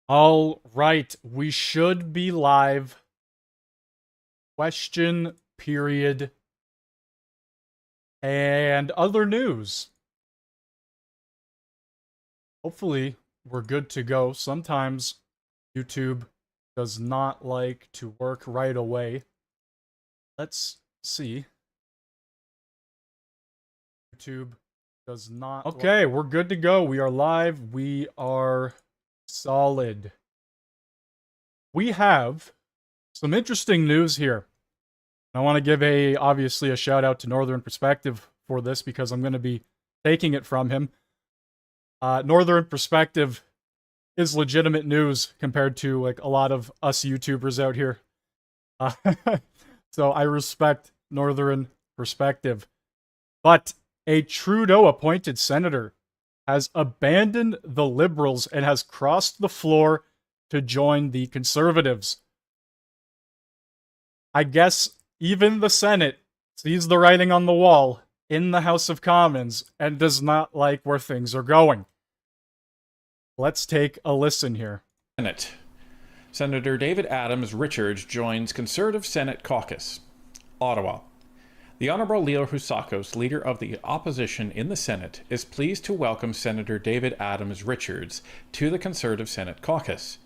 All right, we should be live. Question period and other news. Hopefully, we're good to go. Sometimes YouTube does not like to work right away. Let's see. YouTube does not. Okay, we're good to go. We are live. We are solid. We have some interesting news here. I want to give obviously a shout out to Northern Perspective for this because I'm going to be taking it from him. Northern Perspective is legitimate news compared to like a lot of us YouTubers out here. Uh, so I respect Northern Perspective. But a Trudeau appointed senator has abandoned the Liberals and has crossed the floor to join the Conservatives. I guess even the Senate sees the writing on the wall in the House of Commons and does not like where things are going. Let's take a listen here. Senate. Senator David Adams Richards joins Conservative Senate Caucus. Ottawa. The Honourable Leo Housakos, leader of the opposition in the Senate, is pleased to welcome Senator David Adams Richards to the Conservative Senate Caucus.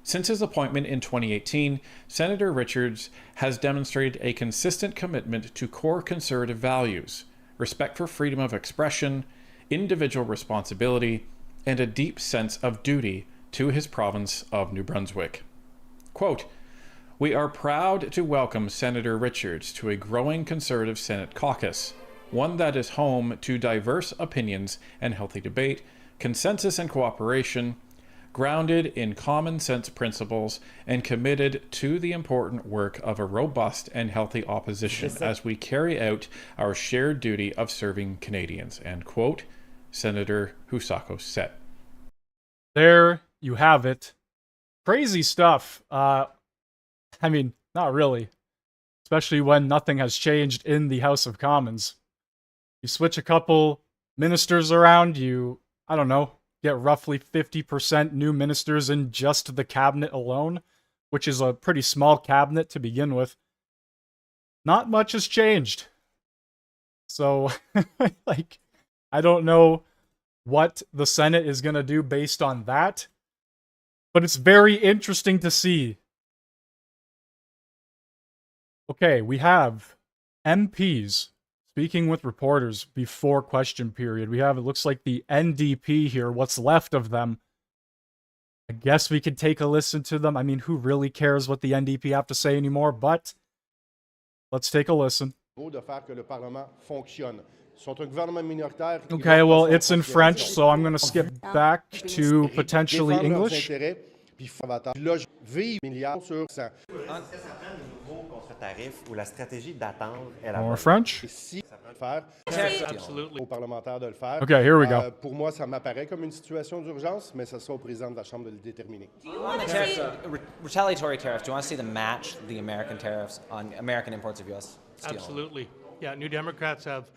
Since his appointment in 2018, Senator Richards has demonstrated a consistent commitment to core conservative values, respect for freedom of expression, individual responsibility, and a deep sense of duty to his province of New Brunswick. Quote, "We are proud to welcome Senator Richards to a growing Conservative Senate caucus, one that is home to diverse opinions and healthy debate, consensus and cooperation, grounded in common sense principles and committed to the important work of a robust and healthy opposition as we carry out our shared duty of serving Canadians," end quote, Senator Housakos said. There you have it. Crazy stuff. I mean, not really. Especially when nothing has changed in the House of Commons. You switch a couple ministers around, I don't know, get roughly 50% new ministers in just the cabinet alone, which is a pretty small cabinet to begin with. Not much has changed. So, like, I don't know what the Senate is going to do based on that, but it's very interesting to see. Okay, we have MPs speaking with reporters before question period. We have, it looks like the NDP here, what's left of them. I guess we could take a listen to them. I mean, who really cares what the NDP have to say anymore? But let's take a listen. Okay, well, it's in French, so I'm going to skip back to potentially English. More French? Absolutely. Okay, here we go. Pour moi, ça m'apparaît comme une situation d'urgence, mais ça sera au président de la Chambre de le déterminer. Retaliatory tariffs, do you want to see them match the American tariffs on American imports of U.S. steel? Absolutely. Yeah, New Democrats have,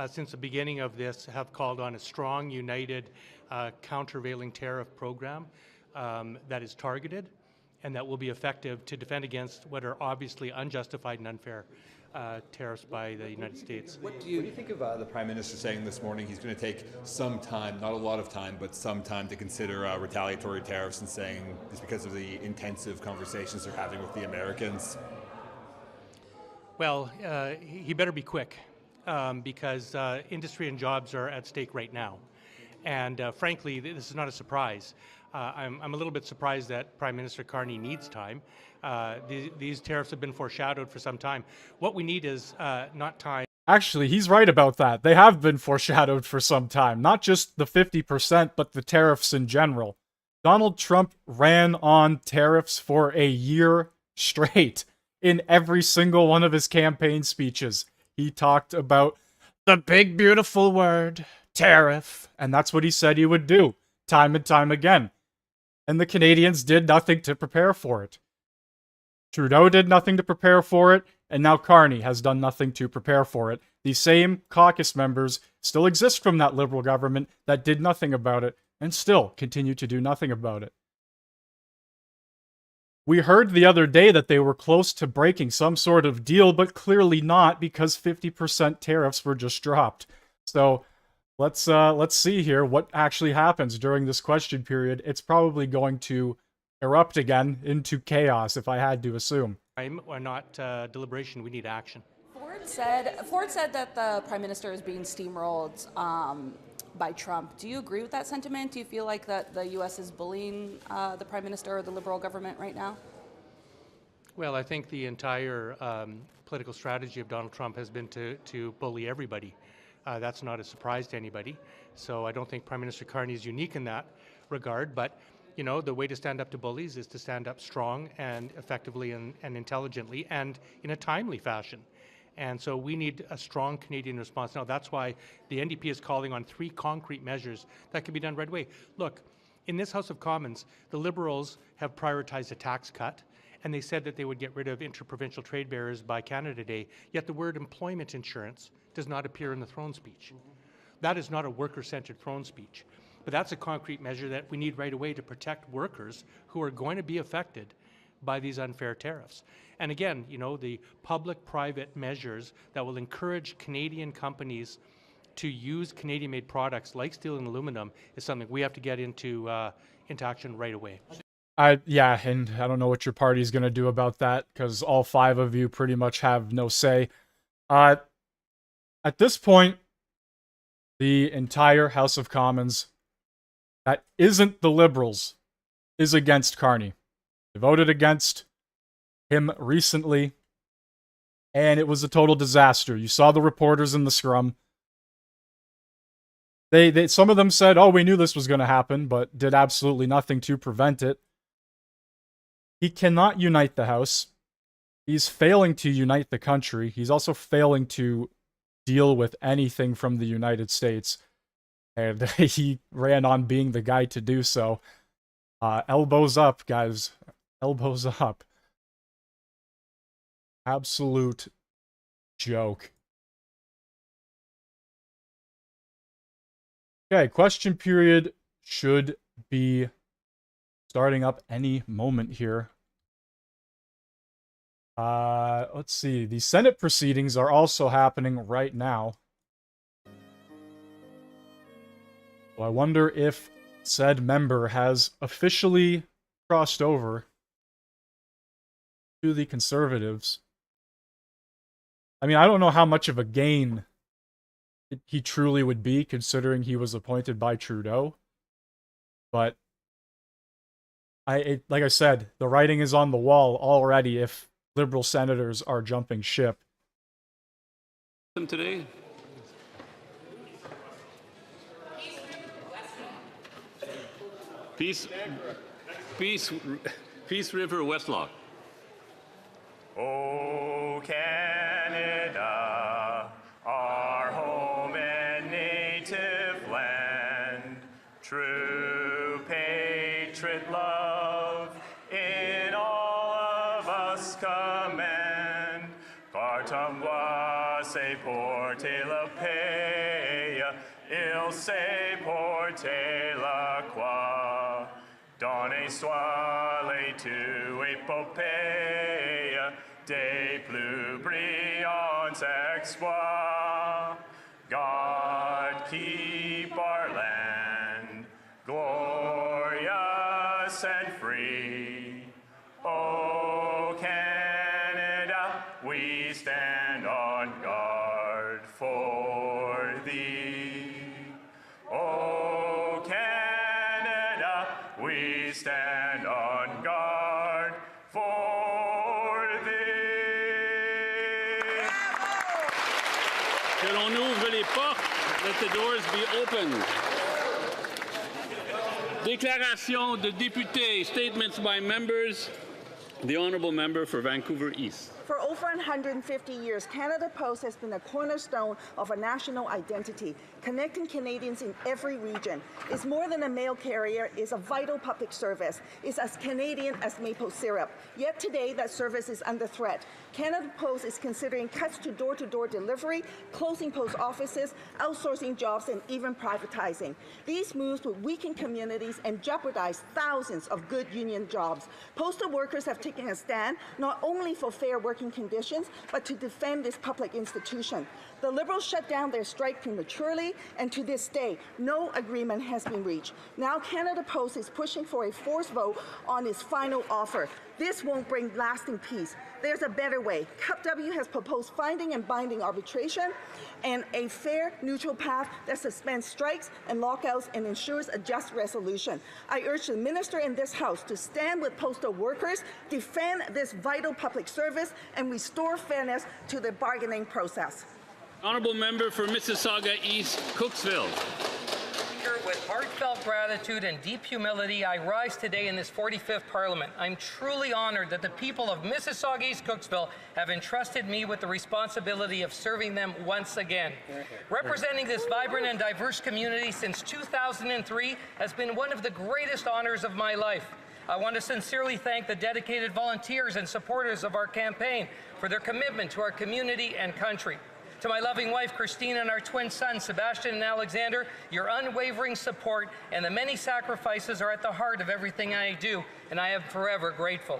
since the beginning of this, have called on a strong, united, countervailing tariff program that is targeted and that will be effective to defend against what are obviously unjustified and unfair tariffs by the United States. What do you think of the Prime Minister saying this morning he's going to take some time, not a lot of time, but some time to consider retaliatory tariffs, and saying it's because of the intensive conversations they're having with the Americans? Well, he better be quick because industry and jobs are at stake right now. And frankly, this is not a surprise. I'm a little bit surprised that Prime Minister Carney needs time. These tariffs have been foreshadowed for some time. What we need is not time. Actually, he's right about that. They have been foreshadowed for some time. Not just the 50%, but the tariffs in general. Donald Trump ran on tariffs for a year straight. In every single one of his campaign speeches, he talked about the big, beautiful word, tariff. And that's what he said he would do, time and time again. And the Canadians did nothing to prepare for it. Trudeau did nothing to prepare for it, and now Carney has done nothing to prepare for it. These same caucus members still exist from that Liberal government that did nothing about it, and still continue to do nothing about it. We heard the other day that they were close to breaking some sort of deal, but clearly not because 50% tariffs were just dropped. So let's see here what actually happens during this question period. It's probably going to erupt again into chaos, if I had to assume. Or not deliberation, we need action. Ford said that the Prime Minister is being steamrolled by Trump. Do you agree with that sentiment? Do you feel like that the U.S. is bullying the Prime Minister or the Liberal government right now? Well, I think the entire political strategy of Donald Trump has been to bully everybody. That's not a surprise to anybody. So I don't think Prime Minister Carney is unique in that regard. But, you know, the way to stand up to bullies is to stand up strong and effectively and intelligently and in a timely fashion. And so we need a strong Canadian response. Now, that's why the NDP is calling on 3 concrete measures that can be done right away. Look, in this House of Commons, the Liberals have prioritized a tax cut, and they said that they would get rid of interprovincial trade barriers by Canada Day, yet the word employment insurance does not appear in the throne speech. That is not a worker-centered throne speech. But that's a concrete measure that we need right away to protect workers who are going to be affected by these unfair tariffs. And again, you know, the public-private measures that will encourage Canadian companies to use Canadian-made products like steel and aluminum is something we have to get into action right away. Yeah, and I don't know what your party's going to do about that, because all 5 of you pretty much have no say. At this point, the entire House of Commons that isn't the Liberals is against Carney. They voted against him recently, and it was a total disaster. You saw the reporters in the scrum. Some of them said, oh, we knew this was going to happen, but did absolutely nothing to prevent it. He cannot unite the House. He's failing to unite the country. He's also failing to deal with anything from the United States. And he ran on being the guy to do so. Elbows up, guys. Elbows up. Absolute joke. Okay, question period should be starting up any moment here. Let's see. The Senate proceedings are also happening right now. So I wonder if said member has officially crossed over to the Conservatives. I mean, I don't know how much of a gain he truly would be, considering he was appointed by Trudeau. But like I said, the writing is on the wall already if Liberal senators are jumping ship. Today. Peace River, Westlock. Oh, Canada, our home and native land, true patriot love in all of us command. Partamwa se porte la paix, il se porte la croix. Donne soit les tu épopées des plus brillants exploits. God keep our land glorious and free. Oh, Canada, we stand on guard for thee. Oh, Canada, we stand on guard for thee. Que l'on ouvre les portes. Let the doors be opened. Déclaration de députés, statements by members. The Honourable Member for Vancouver East. For over 150 years, Canada Post has been a cornerstone of our national identity, connecting Canadians in every region. It's more than a mail carrier, it's a vital public service. It's as Canadian as maple syrup. Yet today, that service is under threat. Canada Post is considering cuts to door-to-door delivery, closing post offices, outsourcing jobs, and even privatizing. These moves would weaken communities and jeopardize thousands of good union jobs. Postal workers have taken a stand not only for fair working conditions, but to defend this public institution. The Liberals shut down their strike prematurely, and to this day, no agreement has been reached. Now Canada Post is pushing for a forced vote on its final offer. This won't bring lasting peace. There's a better way. CUPW has proposed finding and binding arbitration and a fair, neutral path that suspends strikes and lockouts and ensures a just resolution. I urge the minister in this House to stand with postal workers, defend this vital public service, and restore fairness to the bargaining process. Honourable member for Mississauga East, Cooksville. With heartfelt gratitude and deep humility, I rise today in this 45th Parliament. I'm truly honoured that the people of Mississauga East Cooksville have entrusted me with the responsibility of serving them once again. Representing this vibrant and diverse community since 2003 has been one of the greatest honours of my life. I want to sincerely thank the dedicated volunteers and supporters of our campaign for their commitment to our community and country. To my loving wife, Christine, and our twin sons, Sebastian and Alexander, your unwavering support and the many sacrifices are at the heart of everything I do, and I am forever grateful.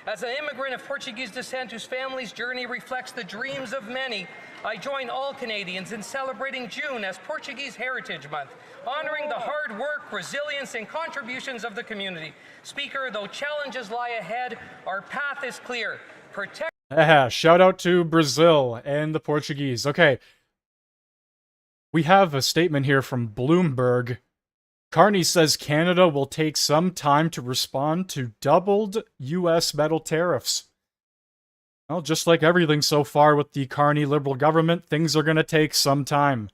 As an immigrant of Portuguese descent whose family's journey reflects the dreams of many, I join all Canadians in celebrating June as Portuguese Heritage Month, honoring the hard work, resilience, and contributions of the community. Speaker, though challenges lie ahead, our path is clear. Protect Shout out to Brazil and the Portuguese. Okay. We have a statement here from Bloomberg. Carney says Canada will take some time to respond to doubled U.S. metal tariffs. Well, just like everything so far with the Carney Liberal government, things are going to take some time.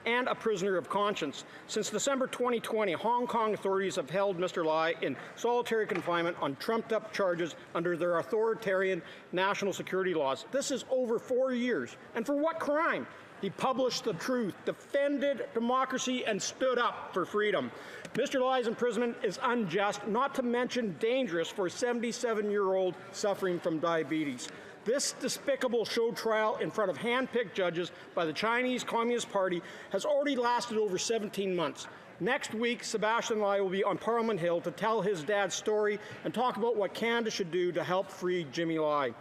And a prisoner of conscience. Since December 2020, Hong Kong authorities have held Mr. Lai in solitary confinement on trumped-up charges under their authoritarian national security laws. This is over 4 years. And for what crime? He published the truth, defended democracy, and stood up for freedom. Mr. Lai's imprisonment is unjust, not to mention dangerous for a 77-year-old suffering from diabetes. This despicable show trial in front of hand-picked judges by the Chinese Communist Party has already lasted over 17 months. Next week, Sebastian Lai will be on Parliament Hill to tell his dad's story and talk about what Canada should do to help free Jimmy Lai.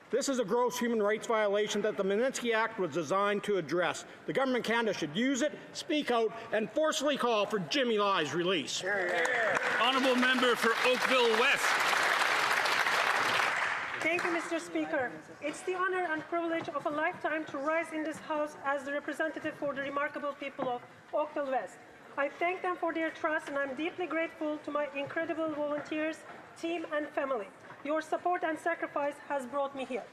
This is a gross human rights violation that the Magnitsky Act was designed to address. The government of Canada should use it, speak out, and forcefully call for Jimmy Lai's release. Honourable member for Oakville West. Thank you, Mr. Speaker. It's the honor and privilege of a lifetime to rise in this House as the representative for the remarkable people of Oakville West. I thank them for their trust, and I'm deeply grateful to my incredible volunteers, team, and family. Your support and sacrifice has brought me here.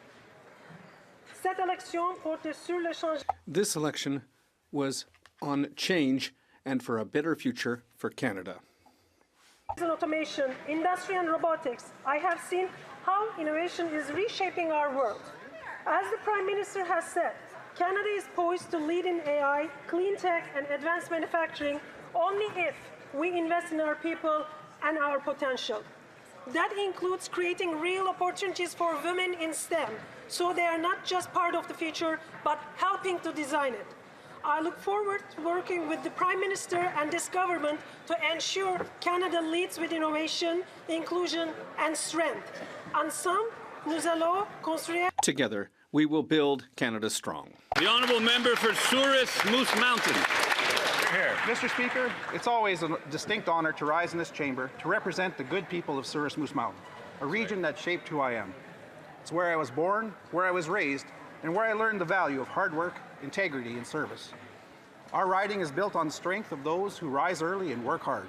Cette élection porte sur le changement. This election was on change and for a better future for Canada. In automation, industry, and robotics, I have seen how innovation is reshaping our world. As the Prime Minister has said, Canada is poised to lead in AI, clean tech, and advanced manufacturing only if we invest in our people and our potential. That includes creating real opportunities for women in STEM, so they are not just part of the future, but helping to design it. I look forward to working with the Prime Minister and this government to ensure Canada leads with innovation, inclusion, and strength. Ensemble, nous allons construire. Together, we will build Canada strong. The honourable member for Souris Moose Mountain. Here. Mr. Speaker, it's always a distinct honour to rise in this chamber to represent the good people of Souris Moose Mountain, a region that shaped who I am. It's where I was born, where I was raised, and where I learned the value of hard work, integrity, and service. Our riding is built on the strength of those who rise early and work hard.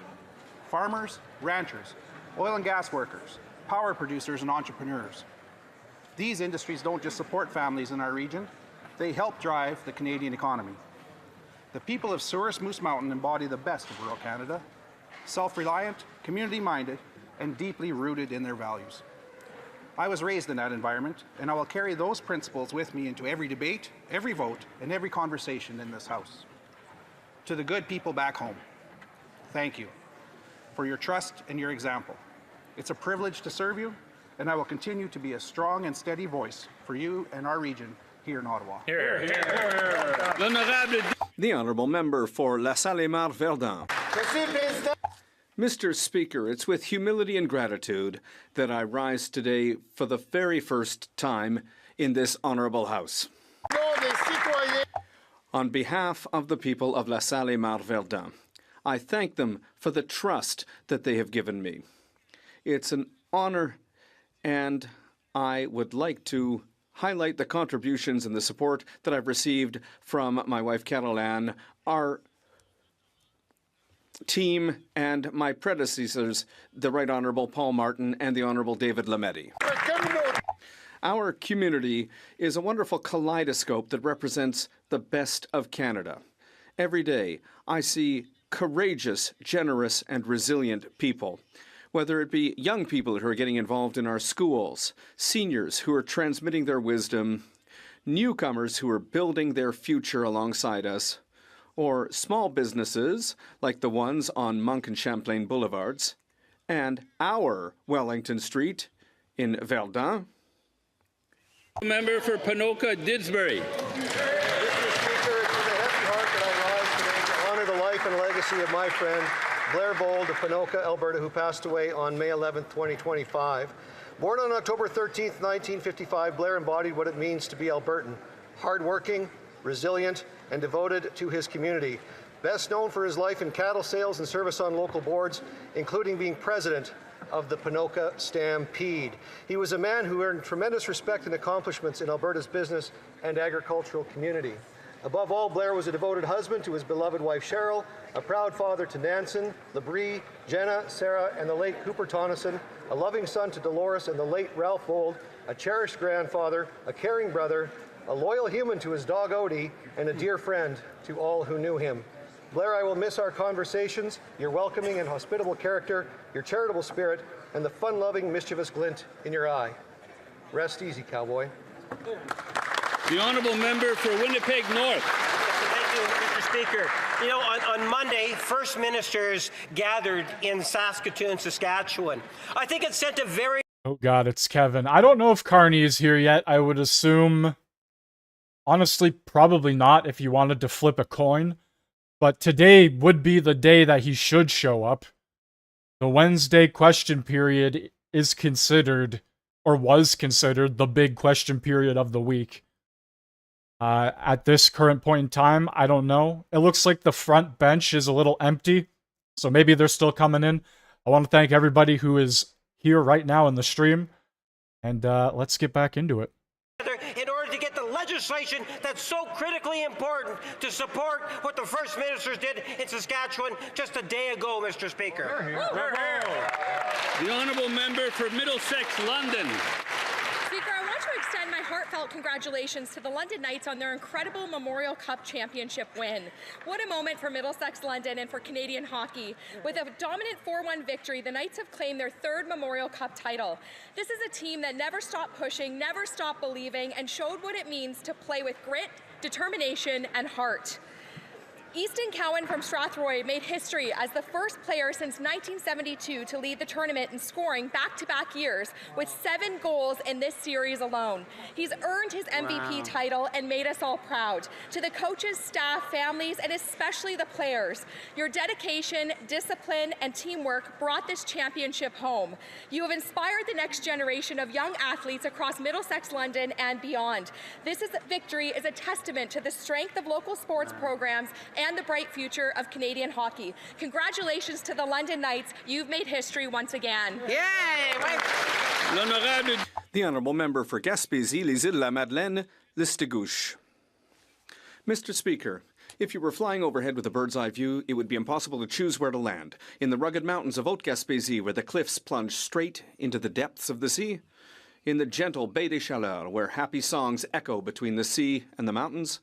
Farmers, ranchers, oil and gas workers, power producers, and entrepreneurs. These industries don't just support families in our region, they help drive the Canadian economy. The people of Souris Moose Mountain embody the best of rural Canada, self-reliant, community-minded, and deeply rooted in their values. I was raised in that environment, and I will carry those principles with me into every debate, every vote, and every conversation in this House. To the good people back home, thank you for your trust and your example. It's a privilege to serve you, and I will continue to be a strong and steady voice for you and our region here in Ottawa. The Honourable Member for La Salle-Mar-Verdun. Mr. Speaker, it's with humility and gratitude that I rise today for the very first time in this Honourable House. On behalf of the people of La Salle-Mar-Verdun, I thank them for the trust that they have given me. It's an honour, and I would like to highlight the contributions and the support that I've received from my wife Caroline, our team, and my predecessors, the Right Honourable Paul Martin and the Honourable David Lametti. Our community is a wonderful kaleidoscope that represents the best of Canada. Every day, I see courageous, generous, and resilient people. Whether it be young people who are getting involved in our schools, seniors who are transmitting their wisdom, newcomers who are building their future alongside us, or small businesses like the ones on Monk and Champlain Boulevards, and our Wellington Street in Verdun. Member for Ponoka Didsbury. Mr. Speaker, it's with a heavy heart that I rise today to honor the life and legacy of my friend Blair Bold of Ponoka, Alberta, who passed away on May 11, 2025. Born on October 13, 1955, Blair embodied what it means to be Albertan: hardworking, resilient, and devoted to his community. Best known for his life in cattle sales and service on local boards, including being president of the Ponoka Stampede. He was a man who earned tremendous respect and accomplishments in Alberta's business and agricultural community. Above all, Blair was a devoted husband to his beloved wife Cheryl, a proud father to Nansen, Labrie, Jenna, Sarah, and the late Cooper Tonneson, a loving son to Dolores and the late Ralph Bold, a cherished grandfather, a caring brother, a loyal human to his dog Odie, and a dear friend to all who knew him. Blair, I will miss our conversations, your welcoming and hospitable character, your charitable spirit, and the fun-loving, mischievous glint in your eye. Rest easy, cowboy. The Honourable Member for Winnipeg North. Thank you, Mr. Speaker. You know, on Monday, First Ministers gathered in Saskatoon, Saskatchewan. I think it sent a very... Oh god, it's Kevin. I don't know if Carney is here yet. I would assume, honestly, probably not if you wanted to flip a coin. But today would be the day that he should show up. The Wednesday question period is considered, or was considered, the big question period of the week. At this current point in time, I don't know. It looks like the front bench is a little empty, so maybe they're still coming in. I want to thank everybody who is here right now in the stream, and let's get back into it. In order to get the legislation that's so critically important to support what the First Ministers did in Saskatchewan just a day ago, Mr. Speaker. The Honourable Member for Middlesex London. Speaker, I want to extend my heartfelt congratulations to the London Knights on their incredible Memorial Cup championship win. What a moment for Middlesex London and for Canadian hockey. With a dominant 4-1 victory, the Knights have claimed their third Memorial Cup title. This is a team that never stopped pushing, never stopped believing, and showed what it means to play with grit, determination, and heart. Easton Cowan from Strathroy made history as the first player since 1972 to lead the tournament in scoring back-to-back years with 7 goals in this series alone. He's earned his MVP title and made us all proud. To the coaches, staff, families, and especially the players, your dedication, discipline, and teamwork brought this championship home. You have inspired the next generation of young athletes across Middlesex London and beyond. This victory is a testament to the strength of local sports programs and the bright future of Canadian hockey. Congratulations to the London Knights. You've made history once again. Yay! The Honourable Member for Gaspésie, Les Îles-la-Madeleine, Listegouche. Mr. Speaker, if you were flying overhead with a bird's-eye view, it would be impossible to choose where to land. In the rugged mountains of Haute-Gaspésie, where the cliffs plunge straight into the depths of the sea. In the gentle Baie des Chaleurs, where happy songs echo between the sea and the mountains.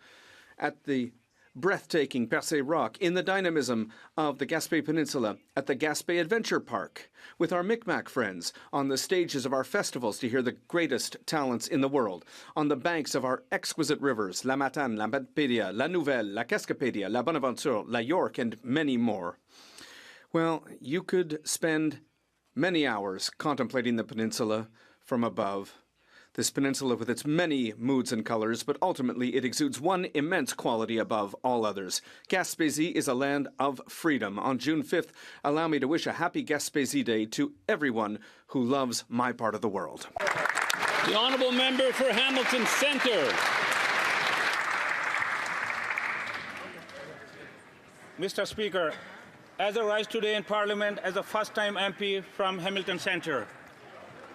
At the breathtaking Percé Rock, in the dynamism of the Gaspé Peninsula at the Gaspé Adventure Park, with our Micmac friends on the stages of our festivals to hear the greatest talents in the world, on the banks of our exquisite rivers, La Matane, La Matpédia, La Nouvelle, La Cascapédia, La Bonaventure, La York, and many more. Well, you could spend many hours contemplating the peninsula from above. This peninsula with its many moods and colors, but ultimately it exudes one immense quality above all others. Gaspésie is a land of freedom. On June 5th, allow me to wish a happy Gaspésie Day to everyone who loves my part of the world. The honourable member for Hamilton Centre. Mr. Speaker, as I rise today in Parliament as a first-time MP from Hamilton Centre,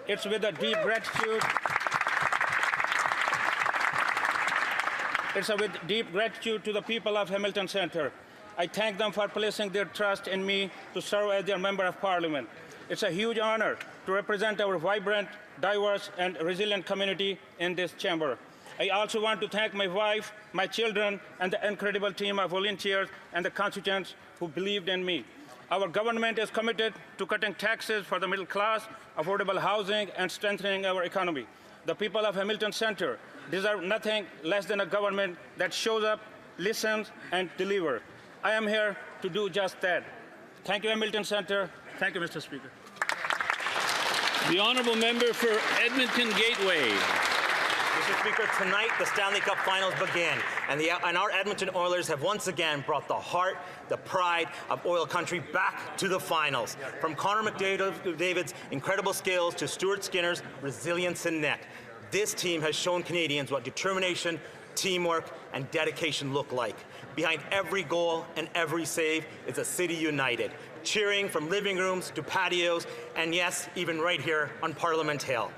it's with a deep gratitude. It's with deep gratitude to the people of Hamilton Centre. I thank them for placing their trust in me to serve as their Member of Parliament. It's a huge honor to represent our vibrant, diverse, and resilient community in this chamber. I also want to thank my wife, my children, and the incredible team of volunteers and the constituents who believed in me. Our government is committed to cutting taxes for the middle class, affordable housing, and strengthening our economy. The people of Hamilton Centre deserve nothing less than a government that shows up, listens, and delivers. I am here to do just that. Thank you, Hamilton Centre. Thank you, Mr. Speaker. The honourable member for Edmonton Gateway. Mr. Speaker, tonight the Stanley Cup Finals begin, and our Edmonton Oilers have once again brought the heart, the pride of oil country back to the finals. From Connor McDavid's incredible skills to Stuart Skinner's resilience in net, this team has shown Canadians what determination, teamwork, and dedication look like. Behind every goal and every save is a city united, cheering from living rooms to patios, and yes, even right here on Parliament Hill.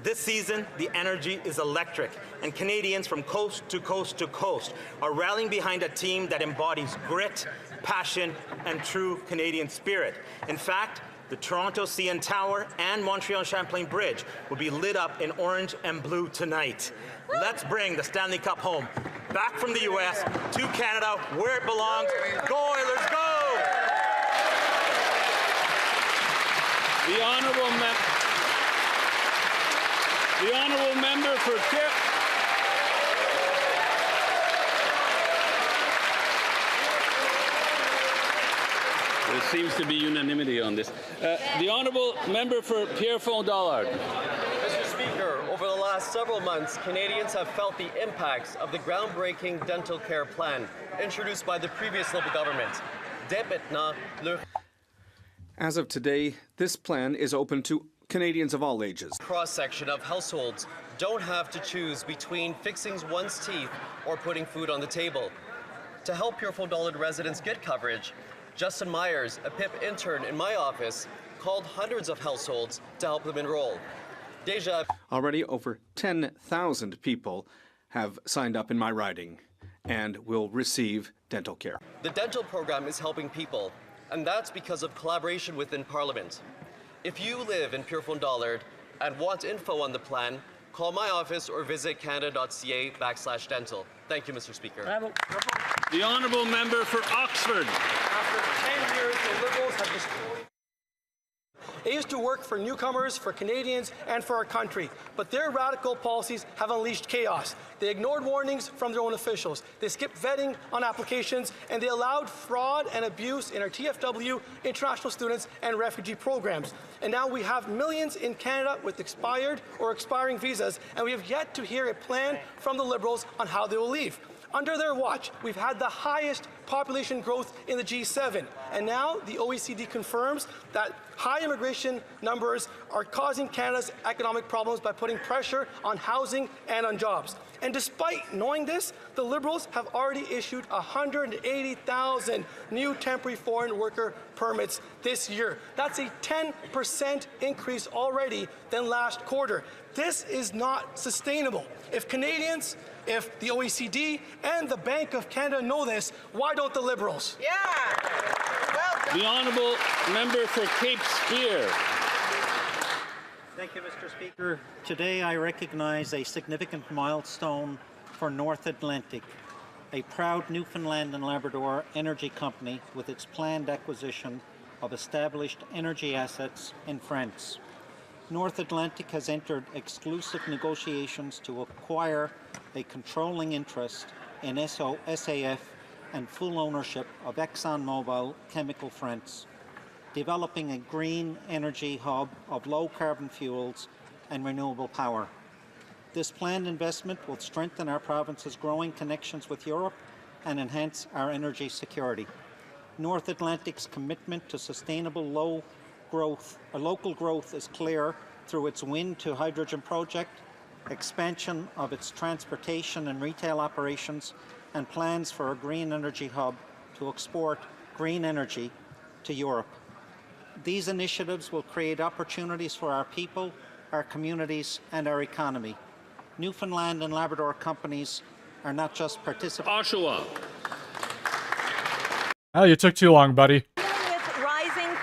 This season, the energy is electric, and Canadians from coast to coast to coast are rallying behind a team that embodies grit, passion, and true Canadian spirit. In fact, the Toronto CN Tower and Montreal Champlain Bridge will be lit up in orange and blue tonight. Let's bring the Stanley Cup home, back from the U.S. to Canada, where it belongs. Go Oilers, go! The honourable member for There seems to be unanimity on this. The honourable member for Pierrefonds-Dollard. Mr. Speaker, over the last several months, Canadians have felt the impacts of the groundbreaking dental care plan introduced by the previous Liberal government. Dès maintenant, As of today, this plan is open to Canadians of all ages. Cross-section of households don't have to choose between fixing one's teeth or putting food on the table. To help Pierrefonds-Dollard residents get coverage, Justin Myers, a PIP intern in my office, called hundreds of households to help them enroll. Already over 10,000 people have signed up in my riding and will receive dental care. The dental program is helping people, and that's because of collaboration within Parliament. If you live in Pierrefonds-Dollard and want info on the plan, call my office or visit canada.ca/dental. Thank you, Mr. Speaker. The honourable member for Oxford. After 10 years, the Liberals have destroyed. It used to work for newcomers, for Canadians, and for our country. But their radical policies have unleashed chaos. They ignored warnings from their own officials. They skipped vetting on applications, and they allowed fraud and abuse in our TFW, international students, and refugee programs. And now we have millions in Canada with expired or expiring visas, and we have yet to hear a plan from the Liberals on how they will leave. Under their watch, we've had the highest population growth in the G7. And now the OECD confirms that high immigration numbers are causing Canada's economic problems by putting pressure on housing and on jobs. And despite knowing this, the Liberals have already issued 180,000 new temporary foreign worker permits this year. That's a 10% increase already than last quarter. This is not sustainable. If Canadians, if the OECD and the Bank of Canada know this, why don't the Liberals? Yeah! Well, the honourable member for Cape Spear. Thank you, Mr. Speaker. Today I recognize a significant milestone for North Atlantic. a proud Newfoundland and Labrador energy company with its planned acquisition of established energy assets in France. North Atlantic has entered exclusive negotiations to acquire a controlling interest in SAF and full ownership of ExxonMobil Chemical France, developing a green energy hub of low-carbon fuels and renewable power. This planned investment will strengthen our province's growing connections with Europe and enhance our energy security. North Atlantic's commitment to sustainable local growth is clear through its wind to hydrogen project, expansion of its transportation and retail operations, and plans for a green energy hub to export green energy to Europe. These initiatives will create opportunities for our people, our communities, and our economy. Newfoundland and Labrador companies are not just participants. Oshawa. Oh, you took too long, buddy. With rising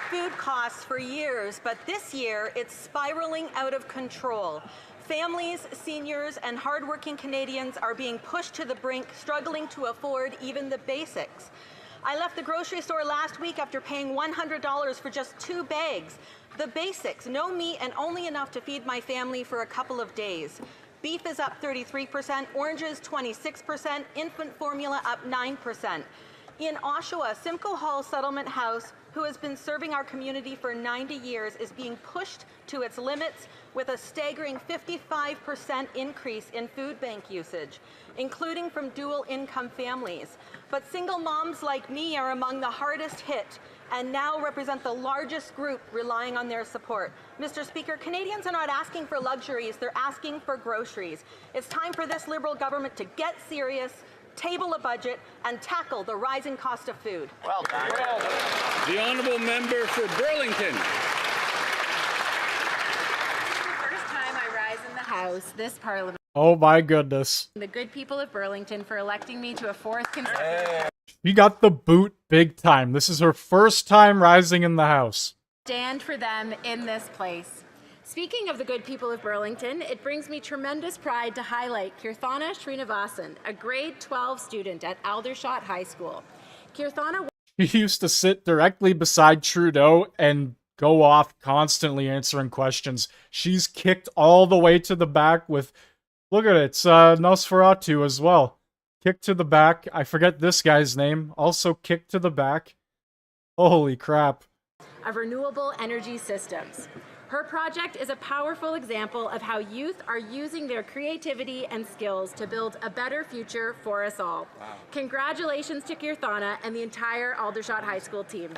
food costs for years, but this year it's spiraling out of control. Families, seniors, and hardworking Canadians are being pushed to the brink, struggling to afford even the basics. I left the grocery store last week after paying $100 for just 2 bags. The basics, no meat and only enough to feed my family for a couple of days. Beef is up 33%, oranges 26%, infant formula up 9%. In Oshawa, Simcoe Hall Settlement House, who has been serving our community for 90 years, is being pushed to its limits with a staggering 55% increase in food bank usage, including from dual-income families. But single moms like me are among the hardest hit and now represent the largest group relying on their support. Mr. Speaker, Canadians are not asking for luxuries, they're asking for groceries. It's time for this Liberal government to get serious, table a budget, and tackle the rising cost of food. Well done. The honourable member for Burlington. First time I rise in the House, this Parliament. Oh my goodness. The good people of Burlington for electing me to a 4th consecutive. She got the boot big time. This is her first time rising in the House. Stand for them in this place. Speaking of the good people of Burlington, it brings me tremendous pride to highlight Kirthana Srinivasan, a grade 12 student at Aldershot High School. Kirthana He used to sit directly beside Trudeau and go off constantly answering questions. She's kicked all the way to the back with, look at it, it's Nosferatu as well. Kicked to the back. I forget this guy's name. Also kicked to the back. Holy crap. of renewable energy systems. Her project is a powerful example of how youth are using their creativity and skills to build a better future for us all. Wow. Congratulations to Kirthana and the entire Aldershot High School team.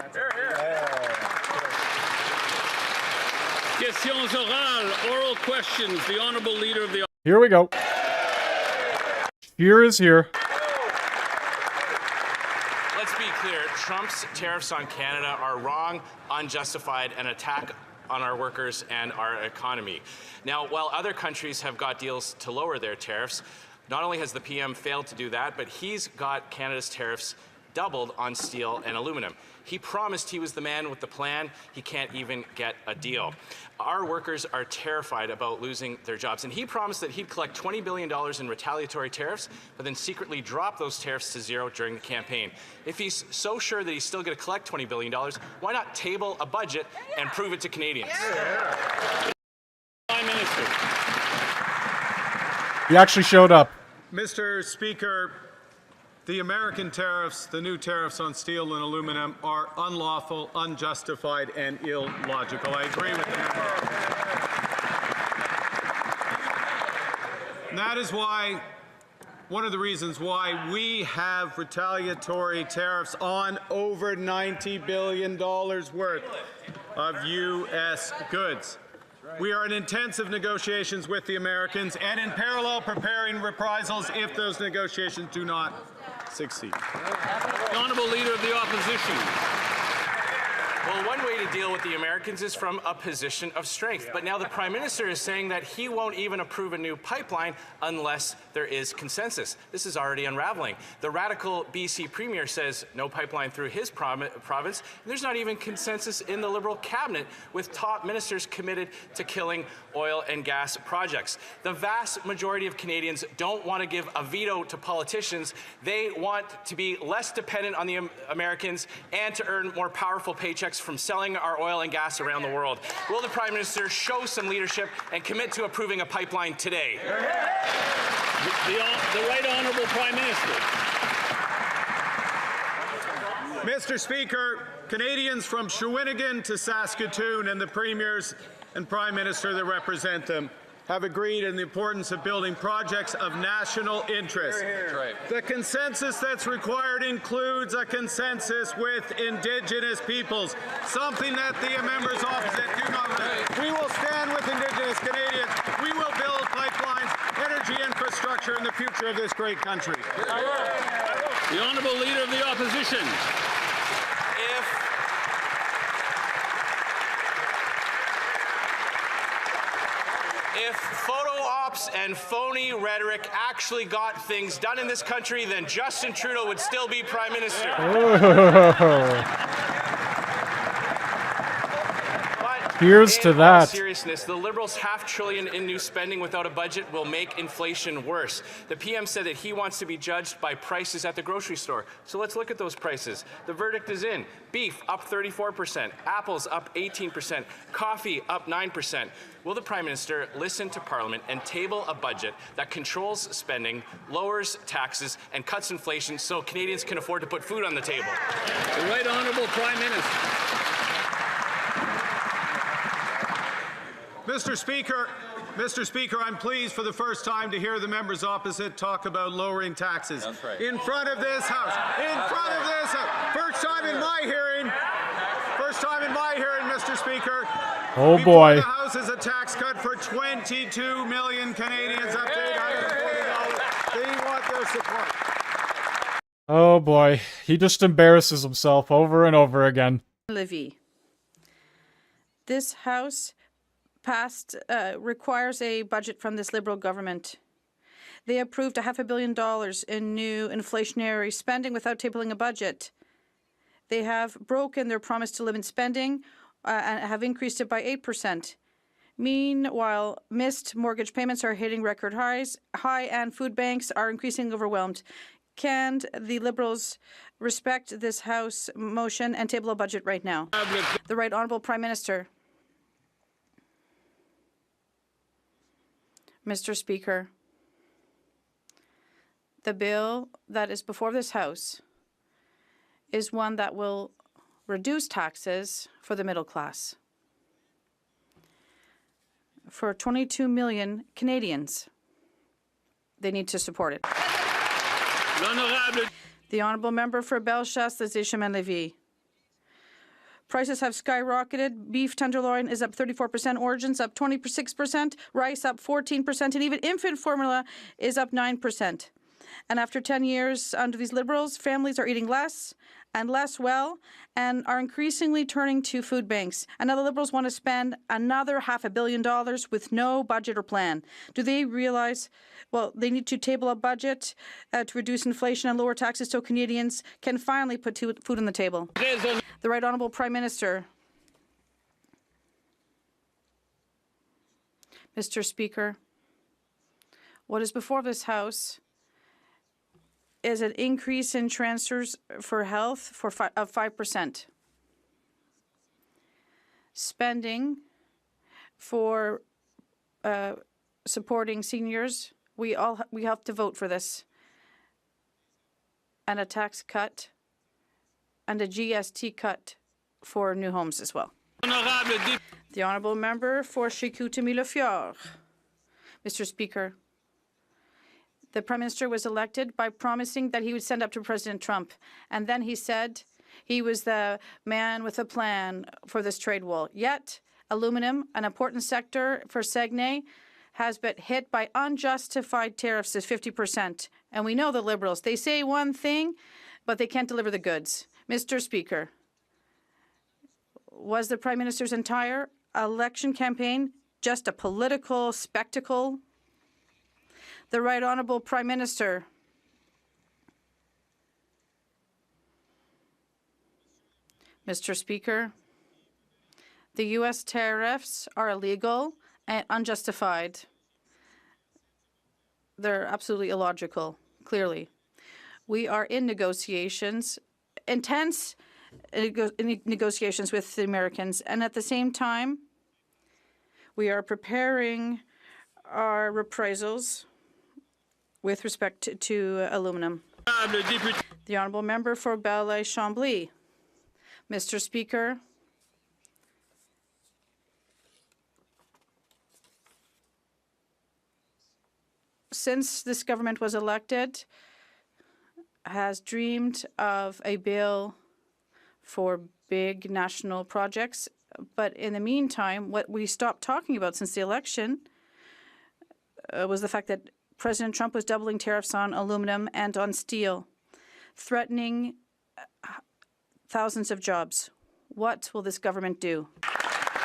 Questions orales, oral questions. The Honourable Leader of the... Here we go. Here is here. Let's be clear. Trump's tariffs on Canada are wrong, unjustified, and attack on our workers and our economy. Now, while other countries have got deals to lower their tariffs, not only has the PM failed to do that, but he's got Canada's tariffs doubled on steel and aluminum. He promised he was the man with the plan. He can't even get a deal. Our workers are terrified about losing their jobs, and he promised that he'd collect $20 billion in retaliatory tariffs, but then secretly drop those tariffs to zero during the campaign. If he's so sure that he's still going to collect $20 billion, why not table a budget and prove it to Canadians? Prime Minister. He actually showed up. Mr. Speaker, the American tariffs, the new tariffs on steel and aluminum, are unlawful, unjustified, and illogical. I agree with the member. And that is why, one of the reasons why we have retaliatory tariffs on over $90 billion worth of U.S. goods. We are in intensive negotiations with the Americans and in parallel preparing reprisals if those negotiations do not succeed. The Honourable Leader of the Opposition. Well, one way to deal with the Americans is from a position of strength. But now the Prime Minister is saying that he won't even approve a new pipeline unless there is consensus. This is already unraveling. The radical BC Premier says no pipeline through his province. There's not even consensus in the Liberal cabinet, with top ministers committed to killing oil and gas projects. The vast majority of Canadians don't want to give a veto to politicians. They want to be less dependent on the Americans and to earn more powerful paychecks from selling our oil and gas around the world. Will the Prime Minister show some leadership and commit to approving a pipeline today? The Right Honourable Prime Minister. Mr. Speaker, Canadians from Shawinigan to Saskatoon and the premiers and Prime Minister that represent them have agreed on the importance of building projects of national interest. The consensus that's required includes a consensus with Indigenous peoples, something that the members opposite do not want. We will stand with Indigenous Canadians. We will build pipelines, energy infrastructure in the future of this great country. The Honourable Leader of the Opposition. If photo ops and phony rhetoric actually got things done in this country, then Justin Trudeau would still be Prime Minister. Here's to In all that. seriousness, the Liberals' $500 billion in new spending without a budget will make inflation worse. The PM said that he wants to be judged by prices at the grocery store. So let's look at those prices. The verdict is in. Beef up 34%, apples up 18%, coffee up 9%. Will the Prime Minister listen to Parliament and table a budget that controls spending, lowers taxes, and cuts inflation so Canadians can afford to put food on the table? The Right Honourable Prime Minister. Mr. Speaker, I'm pleased for the first time to hear the members opposite talk about lowering taxes. That's right. In front of this House. First time in my hearing. First time in my hearing, Mr. Speaker. Oh Before boy. the House is a tax cut for 22 million Canadians up to $840. They want their support. Oh boy. He just embarrasses himself over and over again. Levy. This House requires a budget from this Liberal government. They approved $500 million in new inflationary spending without tabling a budget. They have broken their promise to limit spending and have increased it by 8%. Meanwhile, missed mortgage payments are hitting record highs, and food banks are increasingly overwhelmed. Can the Liberals respect this House motion and table a budget right now? The Right Honourable Prime Minister. Mr. Speaker, the bill that is before this House is one that will reduce taxes for the middle class. For 22 million Canadians, they need to support it. The Honourable Member for Bellechasse-Lévis-Chemin-Lévis. Prices have skyrocketed. Beef tenderloin is up 34%, origins up 26%, rice up 14%, and even infant formula is up 9%. And after 10 years under these Liberals, families are eating less and less well and are increasingly turning to food banks. And now the Liberals want to spend another $500 million with no budget or plan. Do they realize, well, they need to table a budget to reduce inflation and lower taxes so Canadians can finally put food on the table? The Right Honourable Prime Minister. Mr. Speaker, what is before this House is an increase in transfers for health of 5%. Spending for supporting seniors, we have to vote for this. And a tax cut and a GST cut for new homes as well. The Honourable Member for Chicoutimi-Le-Fjord. Mr. Speaker, the Prime Minister was elected by promising that he would stand up to President Trump. And then he said he was the man with a plan for this trade wall. Yet, aluminum, an important sector for Saguenay, has been hit by unjustified tariffs of 50%. And we know the Liberals. They say one thing, but they can't deliver the goods. Mr. Speaker, Was the Prime Minister's entire election campaign just a political spectacle? The Right Honourable Prime Minister. Mr. Speaker, the U.S. tariffs are illegal and unjustified. They're absolutely illogical, clearly. We are in negotiations, intense negotiations with the Americans, and at the same time, we are preparing our reprisals with respect to aluminum. The Honourable Member for Belleuil-Chambly. Mr. Speaker, since this government was elected, has dreamed of a bill for big national projects. But in the meantime, what we stopped talking about since the election was the fact that President Trump was doubling tariffs on aluminum and on steel, threatening thousands of jobs. What will this government do?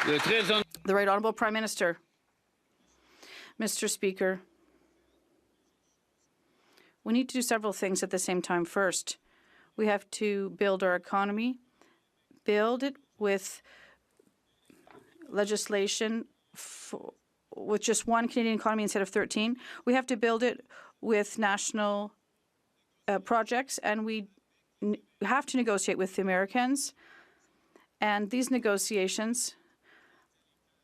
The Right Honourable Prime Minister. Mr. Speaker, we need to do several things at the same time. First, we have to build our economy, build it with legislation with just one Canadian economy instead of 13. We have to build it with national projects, and we have to negotiate with the Americans. And these negotiations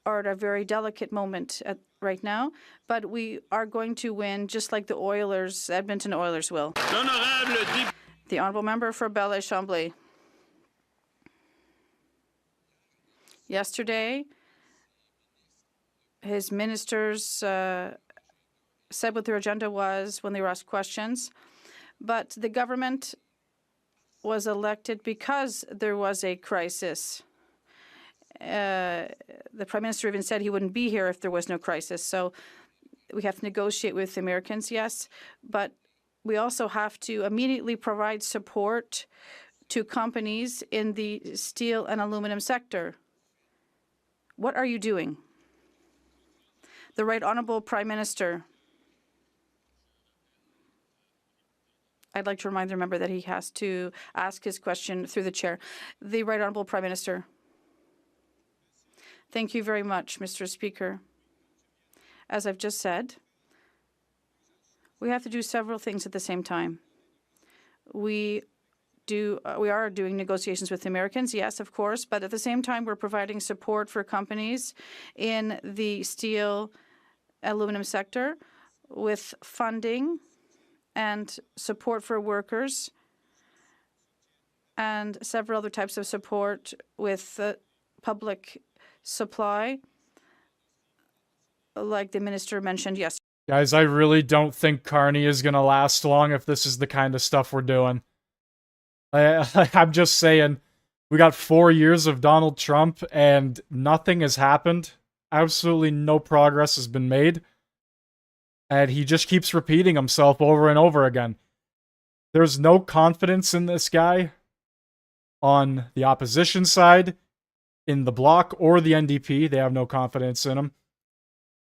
are at a very delicate moment right now, but we are going to win just like the Oilers, Edmonton Oilers will. The Honourable Member for Belleuil-Chambly. Yesterday, his ministers said what their agenda was when they were asked questions, but the government was elected because there was a crisis. The Prime Minister even said he wouldn't be here if there was no crisis. So we have to negotiate with the Americans, yes, but we also have to immediately provide support to companies in the steel and aluminum sector. What are you doing? The Right Honourable Prime Minister. I'd like to remind the member that he has to ask his question through the chair. The Right Honourable Prime Minister. Thank you very much, Mr. Speaker. As I've just said, we have to do several things at the same time. We are doing negotiations with the Americans, yes, of course, but at the same time, we're providing support for companies in the steel, aluminum sector with funding and support for workers and several other types of support with public supply, like the minister mentioned yesterday. Guys, I really don't think Carney is going to last long if this is the kind of stuff we're doing. I'm just saying, we got 4 years of Donald Trump and nothing has happened. Absolutely no progress has been made. And he just keeps repeating himself over and over again. There's no confidence in this guy on the opposition side, in the Bloc or the NDP. They have no confidence in him.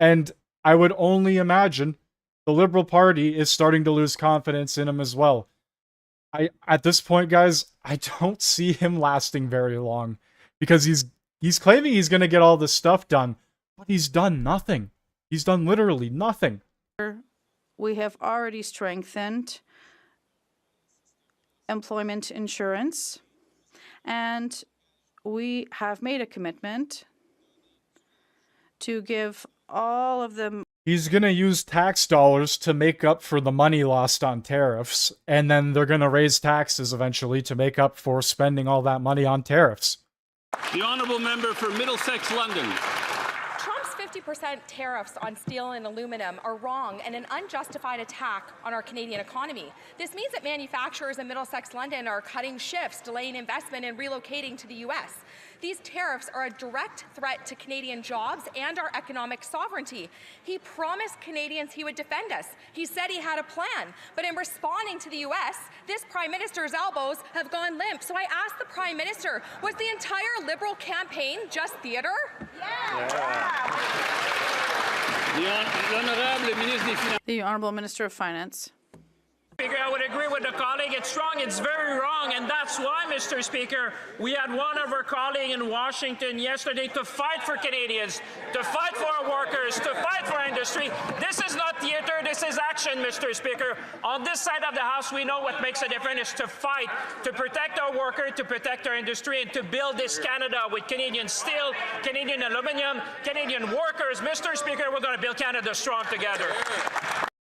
And I would only imagine the Liberal Party is starting to lose confidence in him as well. At this point, guys, I don't see him lasting very long because he's claiming he's going to get all this stuff done, but he's done nothing. He's done literally nothing. We have already strengthened employment insurance, and we have made a commitment to give all of them. He's going to use tax dollars to make up for the money lost on tariffs, and then they're going to raise taxes eventually to make up for spending all that money on tariffs. The Honourable Member for Middlesex, London. Trump's 50% tariffs on steel and aluminum are wrong and an unjustified attack on our Canadian economy. This means that manufacturers in Middlesex London are cutting shifts, delaying investment, and relocating to the U.S. These tariffs are a direct threat to Canadian jobs and our economic sovereignty. He promised Canadians he would defend us. He said he had a plan. But in responding to the U.S., this Prime Minister's elbows have gone limp. So I asked the Prime Minister, was the entire Liberal campaign just theatre? The Honourable Minister of Finance. Speaker, I would agree with the colleague. It's wrong. It's very wrong. And that's why, Mr. Speaker, we had one of our colleagues in Washington yesterday to fight for Canadians, to fight for our workers, to fight for our industry. This is not theater. This is action, Mr. Speaker. On this side of the House, we know what makes a difference is to fight, to protect our workers, to protect our industry, and to build this Canada with Canadian steel, Canadian aluminum, Canadian workers. Mr. Speaker, we're going to build Canada strong together.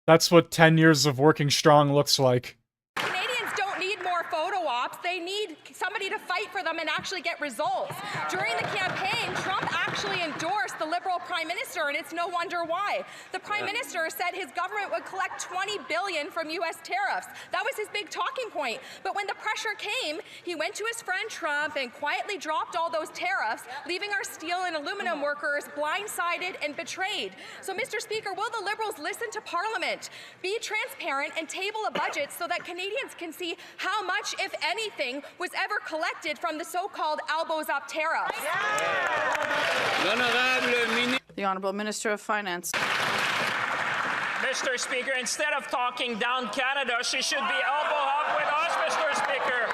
That's what 10 years of working strong looks like. Canadians don't need more photo ops. They need somebody to fight for them and actually get results. During the campaign, Trump actually endorsed the Liberal Prime Minister, and it's no wonder why. The Prime Minister said his government would collect $20 billion from U.S. tariffs. That was his big talking point. But when the pressure came, he went to his friend Trump and quietly dropped all those tariffs, leaving our steel and aluminum workers blindsided and betrayed. So, Mr. Speaker, will the Liberals listen to Parliament, be transparent, and table a budget so that Canadians can see how much, if anything, was ever collected from the so-called elbows-up tariffs? The Honourable Minister of Finance. Mr. Speaker, instead of talking down Canada, she should be elbow up with us, Mr. Speaker.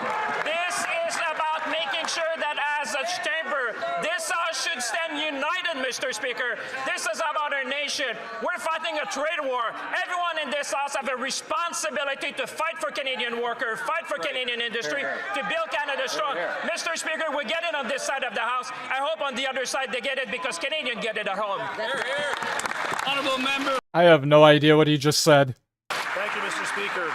This is about making sure that as a chamber, this House should stand united, Mr. Speaker. This is about our nation. We're fighting a trade war. Everyone in this House have a responsibility to fight for Canadian workers, fight for Canadian industry, to build Canada strong. Mr. Speaker, we get it on this side of the House. I hope on the other side they get it because Canadians get it at home. Honourable member. I have no idea what he just said. Thank you, Mr. Speaker.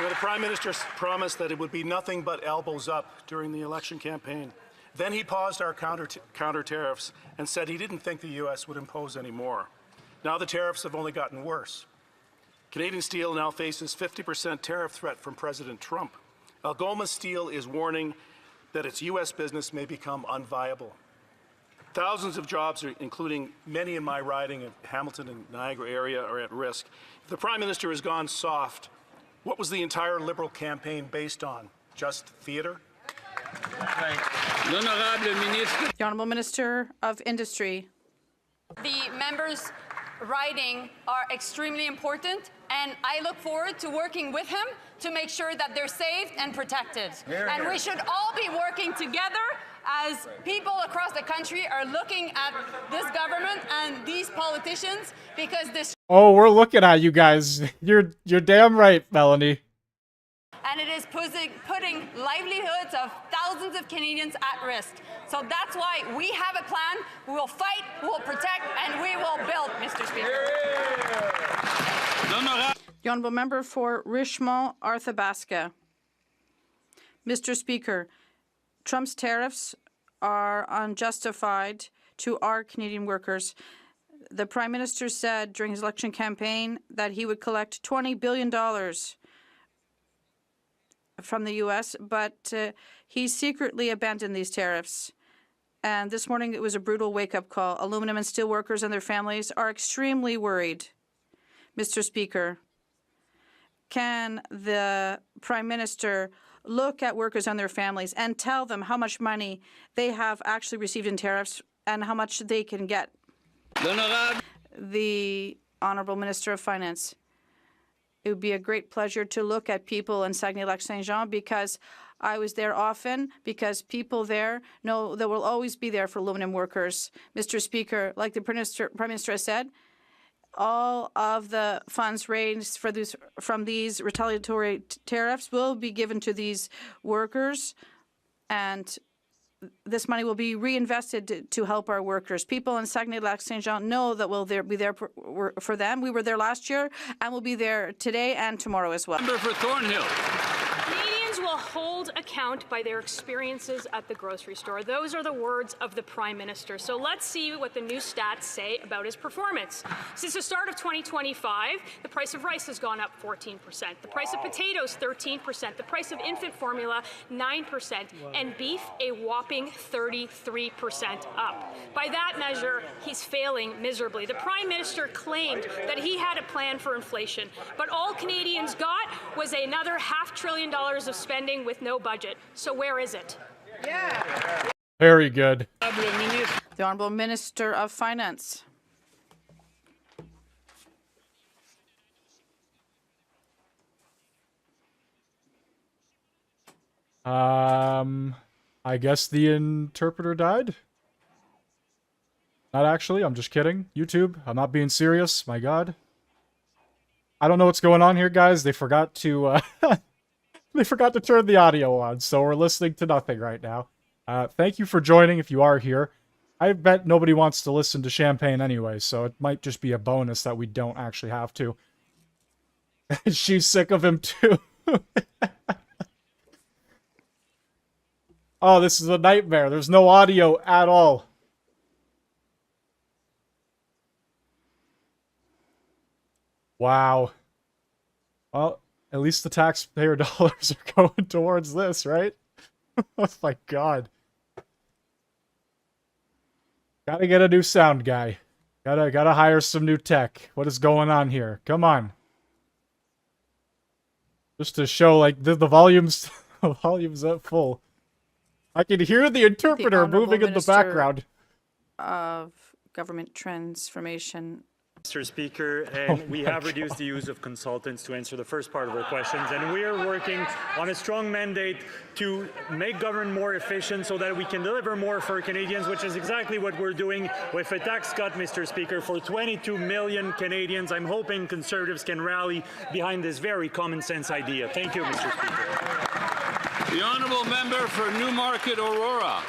The Prime Minister promised that it would be nothing but elbows up during the election campaign. Then he paused our counter tariffs and said he didn't think the U.S. would impose any more. Now the tariffs have only gotten worse. Canadian steel now faces 50% tariff threat from President Trump. Algoma Steel is warning that its U.S. business may become unviable. Thousands of jobs, including many in my riding of Hamilton and Niagara area, are at risk. If the Prime Minister has gone soft, what was the entire Liberal campaign based on? Just theatre? The Honourable Minister of Industry. The members' riding are extremely important, and I look forward to working with him to make sure that they're saved and protected. And we should all be working together as people across the country are looking at this government and these politicians because this. Oh, we're looking at you guys. You're damn right, Melanie. And it is putting livelihoods of thousands of Canadians at risk. So that's why we have a plan. We will fight, we will protect, and we will build, Mr. Speaker. The Honourable Member for Richmond-Arthabaska. Mr. Speaker, Trump's tariffs are unjustified to our Canadian workers. The Prime Minister said during his election campaign that he would collect $20 billion from the U.S., but he secretly abandoned these tariffs. And this morning it was a brutal wake-up call. Aluminum and steel workers and their families are extremely worried. Mr. Speaker, can the Prime Minister look at workers and their families and tell them how much money they have actually received in tariffs and how much they can get? The Honourable Minister of Finance. It would be a great pleasure to look at people in Saguenay-Lac-Saint-Jean because I was there often, because people there know there will always be there for aluminum workers. Mr. Speaker, like the Prime Minister has said, all of the funds raised for from these retaliatory tariffs will be given to these workers, and this money will be reinvested to help our workers. People in Saguenay-Lac-Saint-Jean know that we'll be there for them. We were there last year, and we'll be there today and tomorrow as well. Member for Thornhill. Canadians will will hold account by their experiences at the grocery store. Those are the words of the Prime Minister. So let's see what the new stats say about his performance. Since the start of 2025, the price of rice has gone up 14%, the price of potatoes 13%, the price of infant formula 9%, and beef a whopping 33% up. By that measure, he's failing miserably. The Prime Minister claimed that he had a plan for inflation, but all Canadians got was another $500 billion of spending with no budget. So where is it? Yeah. Very good. The Honourable Minister of Finance. I guess the interpreter died? Not actually, I'm just kidding. YouTube, I'm not being serious, my god. I don't know what's going on here, guys. They forgot to, they forgot to turn the audio on, so we're listening to nothing right now. Thank you for joining if you are here. I bet nobody wants to listen to Champagne anyway, so it might just be a bonus that we don't actually have to. She's sick of him too. Oh, this is a nightmare. There's no audio at all. Wow. Well, at least the taxpayer dollars are going towards this, right? Oh my god. Gotta get a new sound guy. Gotta hire some new tech. What is going on here? Come on. Just to show, like, the volume's, the volume's up full. I can hear the interpreter moving in the background. Of Government Transformation. Mr. Speaker, and we have reduced the use of consultants to answer the first part of our questions, and we are working on a strong mandate to make government more efficient so that we can deliver more for Canadians, which is exactly what we're doing with a tax cut, Mr. Speaker, for 22 million Canadians. I'm hoping Conservatives can rally behind this very common sense idea. Thank you, Mr. Speaker. The honourable member for Newmarket Aurora.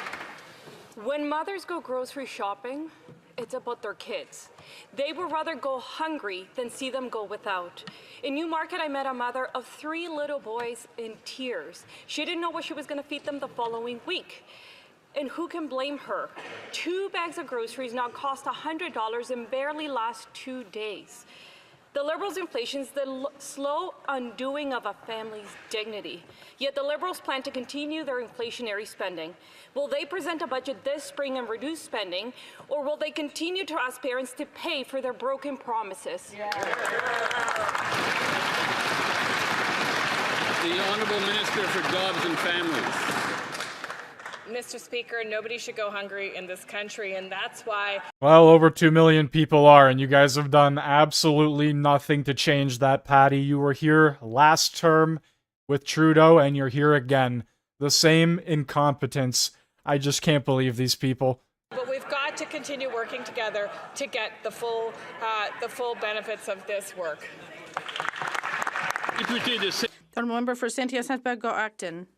When mothers go grocery shopping, it's about their kids. They would rather go hungry than see them go without. In Newmarket, I met a mother of 3 little boys in tears. She didn't know what she was going to feed them the following week. And who can blame her? 2 bags of groceries now cost $100 and barely last 2 days. The Liberals' inflation is the slow undoing of a family's dignity. Yet the Liberals plan to continue their inflationary spending. Will they present a budget this spring and reduce spending, or will they continue to ask parents to pay for their broken promises? The Honourable Minister for Jobs and Families. Mr. Speaker, nobody should go hungry in this country, and that's why... Well, over 2 million people are, and you guys have done absolutely nothing to change that, Patty. You were here last term with Trudeau, and you're here again. The same incompetence. I just can't believe these people. But we've got to continue working together to get the full benefits of this work. The Honourable Member for Saint-Hyacinthe-Bagot-Acton.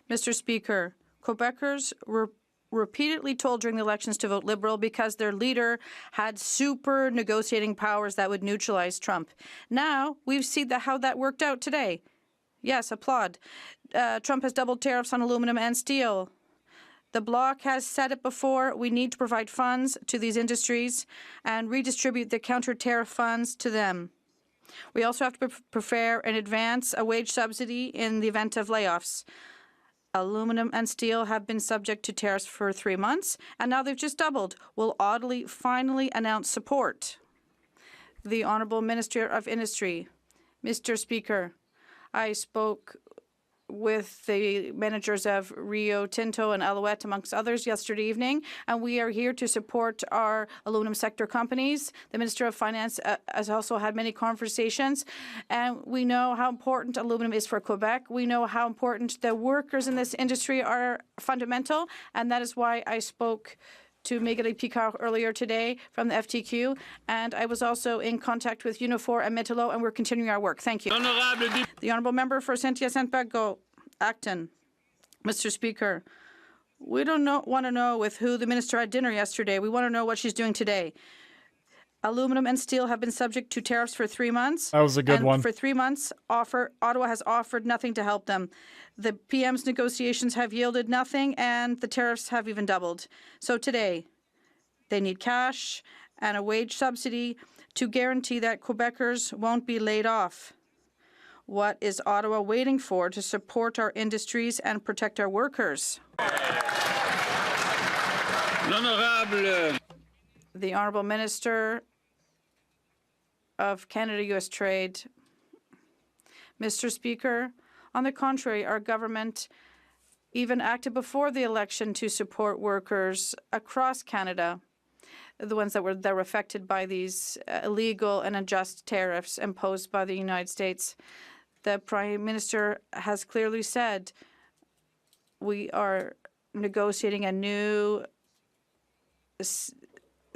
Mr. Speaker, Quebecers were repeatedly told during the elections to vote Liberal because their leader had super negotiating powers that would neutralize Trump. Now, we've seen how that worked out today. Yes, applaud. Trump has doubled tariffs on aluminum and steel. The Bloc has said it before. We need to provide funds to these industries and redistribute the counter-tariff funds to them. We also have to prepare in advance a wage subsidy in the event of layoffs. Aluminum and steel have been subject to tariffs for 3 months, and now they've just doubled. Will Audley finally announce support? The Honourable Minister of Industry. Mr. Speaker, I spoke with the managers of Rio Tinto and Alouette, amongst others, yesterday evening, and we are here to support our aluminum sector companies. The Minister of Finance has also had many conversations, and we know how important aluminum is for Quebec. We know how important the workers in this industry are fundamental, and that is why I spoke to Magali Picard earlier today from the FTQ, and I was also in contact with Unifor and Metalo, and we're continuing our work. Thank you. The Honourable Member for Saint-Hyacinthe-Bagot-Acton. Mr. Speaker, we don't want to know with who the minister had dinner yesterday. We want to know what she's doing today. Aluminum and steel have been subject to tariffs for 3 months. That was a good and one. For 3 months, Ottawa has offered nothing to help them. The PM's negotiations have yielded nothing, and the tariffs have even doubled. So today, they need cash and a wage subsidy to guarantee that Quebecers won't be laid off. What is Ottawa waiting for to support our industries and protect our workers? L'honorable. The Honourable Minister of Canada-US Trade. Mr. Speaker, on the contrary, our government even acted before the election to support workers across Canada, the ones that were affected by these illegal and unjust tariffs imposed by the United States. The Prime Minister has clearly said we are negotiating a new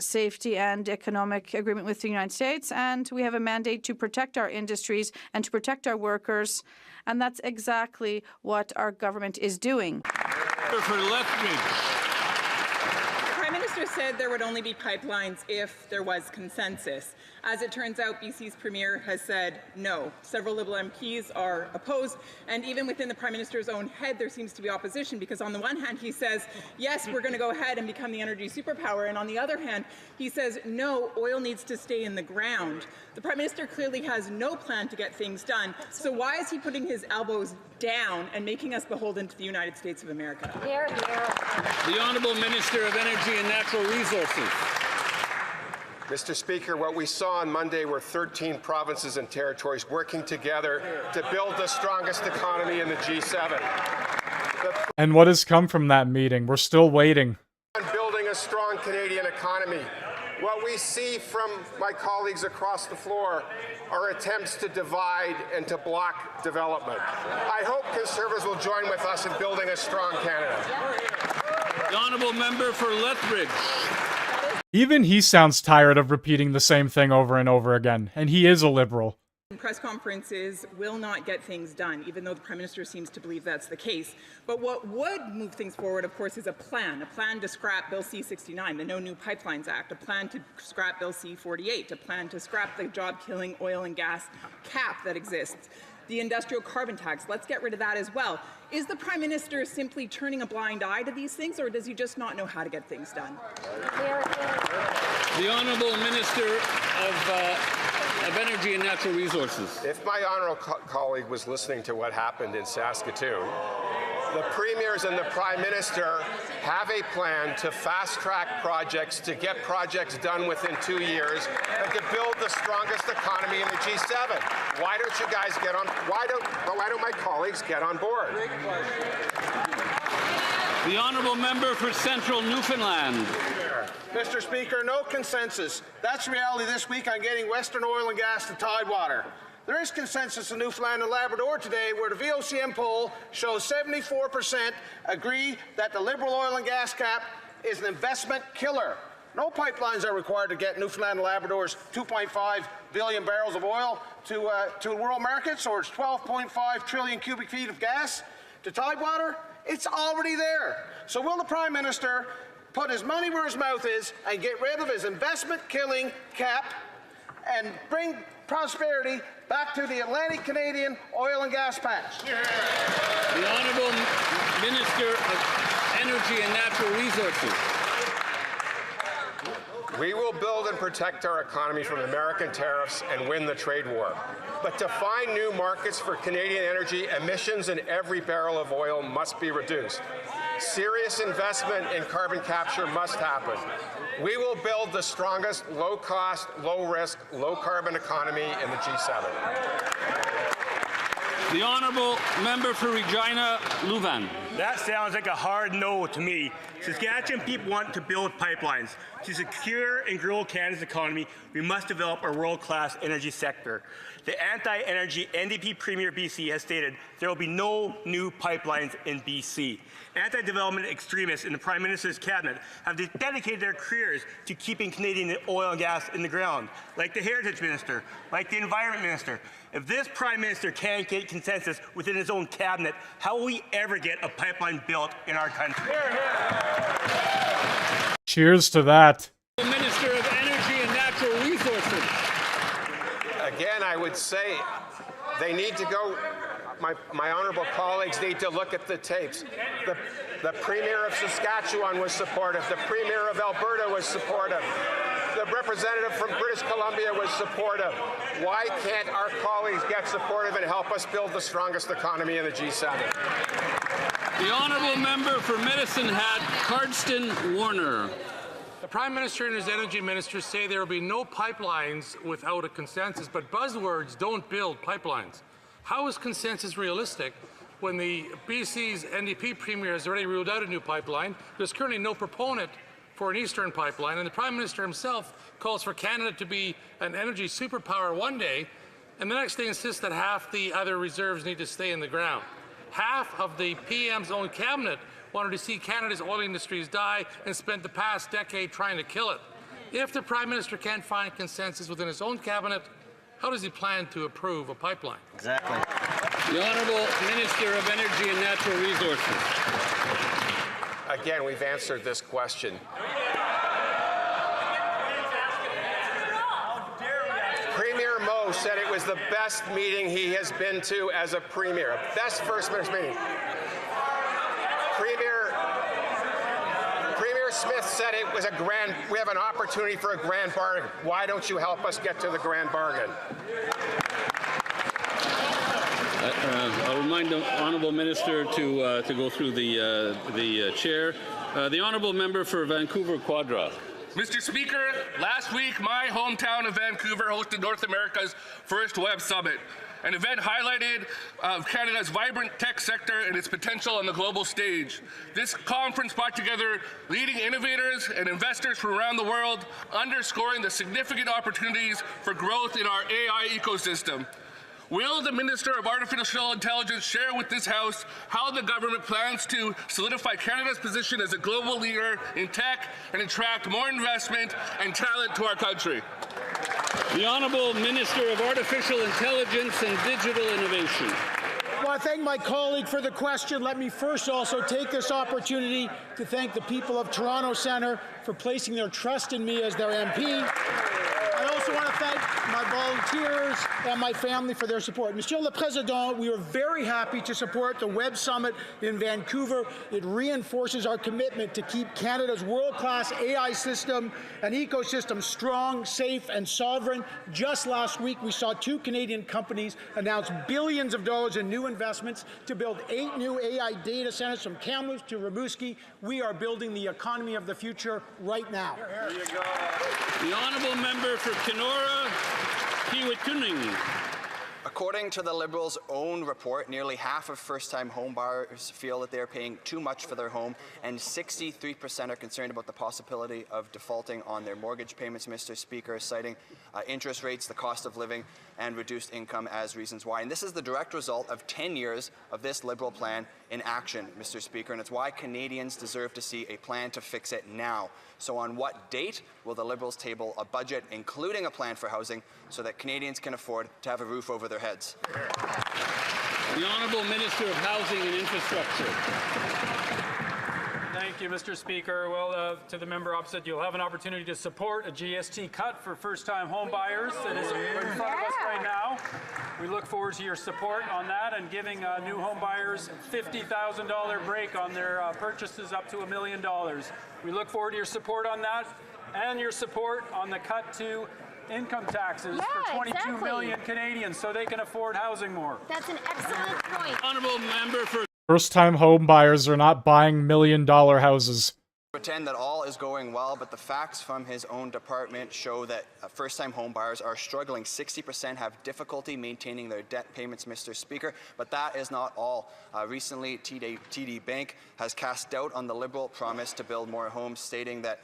safety and economic agreement with the United States, and we have a mandate to protect our industries and to protect our workers, and that's exactly what our government is doing. For Lethbridge. The Prime Minister said there would only be pipelines if there was consensus. As it turns out, BC's Premier has said no. Several Liberal MPs are opposed, and even within the Prime Minister's own head, there seems to be opposition, because on the one hand, he says, yes, we're going to go ahead and become the energy superpower, and on the other hand, he says, no, oil needs to stay in the ground. The Prime Minister clearly has no plan to get things done, so why is he putting his elbows down and making us beholden to the United States of America? Here, here. The Honourable Minister of Energy and Natural Resources. Mr. Speaker, what we saw on Monday were 13 provinces and territories working together to build the strongest economy in the G7. And what has come from that meeting? We're still waiting. On building a strong Canadian economy, what we see from my colleagues across the floor are attempts to divide and to block development. I hope Conservatives will join with us in building a strong Canada. The Honourable Member for Lethbridge. Even he sounds tired of repeating the same thing over and over again, and he is a Liberal. Press conferences will not get things done, even though the Prime Minister seems to believe that's the case. But what would move things forward, of course, is a plan to scrap Bill C-69, the No New Pipelines Act, a plan to scrap Bill C-48, a plan to scrap the job-killing oil and gas cap that exists. The industrial carbon tax, let's get rid of that as well. Is the Prime Minister simply turning a blind eye to these things, or does he just not know how to get things done? The Honourable Minister of Energy and Natural Resources. If my honourable colleague was listening to what happened in Saskatoon, the Premiers and the Prime Minister have a plan to fast-track projects, to get projects done within 2 years, and to build the strongest economy in the G7. Why don't you guys get on? Why don't my colleagues get on board? The Honourable Member for Central Newfoundland. Mr. Speaker, no consensus. That's reality this week on getting Western oil and gas to Tidewater. There is consensus in Newfoundland and Labrador today, where the VOCM poll shows 74% agree that the Liberal oil and gas cap is an investment killer. No pipelines are required to get Newfoundland and Labrador's 2.5 billion barrels of oil to world markets, or its 12.5 trillion cubic feet of gas to Tidewater. It's already there. So will the Prime Minister put his money where his mouth is and get rid of his investment-killing cap and bring prosperity back to the Atlantic Canadian oil and gas patch? The Honourable Minister of Energy and Natural Resources. We will build and protect our economy from American tariffs and win the trade war. But to find new markets for Canadian energy, emissions in every barrel of oil must be reduced. Serious investment in carbon capture must happen. We will build the strongest low-cost, low-risk, low-carbon economy in the G7. The Honourable Member for Regina Louvain. That sounds like a hard no to me. Saskatchewan people want to build pipelines. To secure and grow Canada's economy, we must develop a world-class energy sector. The anti-energy NDP Premier BC has stated there will be no new pipelines in BC. Anti-development extremists in the Prime Minister's cabinet have dedicated their careers to keeping Canadian oil and gas in the ground, like the Heritage Minister, like the Environment Minister. If this Prime Minister can't get consensus within his own cabinet, how will we ever get a pipeline built in our country? Cheers to that. The Minister of Energy and Natural Resources. would say they need to go, my honourable colleagues need to look at the tapes. The Premier of Saskatchewan was supportive. The Premier of Alberta was supportive. The representative from British Columbia was supportive. Why can't our colleagues get supportive and help us build the strongest economy in the G7? The honourable member for Medicine Hat, Cardston Warner. The Prime Minister and his energy ministers say there will be no pipelines without a consensus, but buzzwords don't build pipelines. How is consensus realistic when the BC's NDP Premier has already ruled out a new pipeline? There's currently no proponent for an eastern pipeline, and the Prime Minister himself calls for Canada to be an energy superpower one day, and the next day insists that half the other reserves need to stay in the ground. Half of the PM's own cabinet wanted to see Canada's oil industries die and spent the past decade trying to kill it. If the Prime Minister can't find consensus within his own cabinet, how does he plan to approve a pipeline? Exactly. The Honourable Minister of Energy and Natural Resources. Again, we've answered this question. Premier Moe said it was the best meeting he has been to as a premier, best First Minister meeting. Premier Smith said it was we have an opportunity for a grand bargain. Why don't you help us get to the grand bargain? I'll remind the Honourable Minister to go through the chair. The Honourable Member for Vancouver Quadra. Mr. Speaker, last week my hometown of Vancouver hosted North America's first Web Summit, an event highlighted Canada's vibrant tech sector and its potential on the global stage. This conference brought together leading innovators and investors from around the world, underscoring the significant opportunities for growth in our AI ecosystem. Will the Minister of Artificial Intelligence share with this House how the government plans to solidify Canada's position as a global leader in tech and attract more investment and talent to our country? The Honourable Minister of Artificial Intelligence and Digital Innovation. Well, I thank my colleague for the question. Let me first also take this opportunity to thank the people of Toronto Centre for placing their trust in me as their MP. I also want to thank my volunteers and my family for their support. Monsieur le Président, we are very happy to support the Web Summit in Vancouver. It reinforces our commitment to keep Canada's world-class AI system and ecosystem strong, safe, and sovereign. Just last week, we saw 2 Canadian companies announce billions of dollars in new investments to build 8 new AI data centers from Kamloops to Rimouski. We are building the economy of the future right now. There you go. The Honourable Member for Kenora, Kiwituning. According to the Liberals' own report, nearly half of first-time home buyers feel that they're paying too much for their home, and 63% are concerned about the possibility of defaulting on their mortgage payments, Mr. Speaker, citing interest rates, the cost of living, and reduced income as reasons why. And this is the direct result of 10 years of this Liberal plan in action, Mr. Speaker, and it's why Canadians deserve to see a plan to fix it now. So on what date will the Liberals table a budget, including a plan for housing, so that Canadians can afford to have a roof over their heads? The Honourable Minister of Housing and Infrastructure. Thank you, Mr. Speaker. Well, to the member opposite, you'll have an opportunity to support a GST cut for first-time home buyers that is in front of us right now. We look forward to your support on that and giving new home buyers $50,000 break on their purchases up to $1 million. We look forward to your support on that and your support on the cut to income taxes for 22 million Canadians so they can afford housing more. That's an excellent point. Honourable Member for First-time home buyers are not buying $1 million houses. Pretend that all is going well, but the facts from his own department show that first-time home buyers are struggling. 60% have difficulty maintaining their debt payments, Mr. Speaker, but that is not all. Recently, TD Bank has cast doubt on the Liberal promise to build more homes, stating that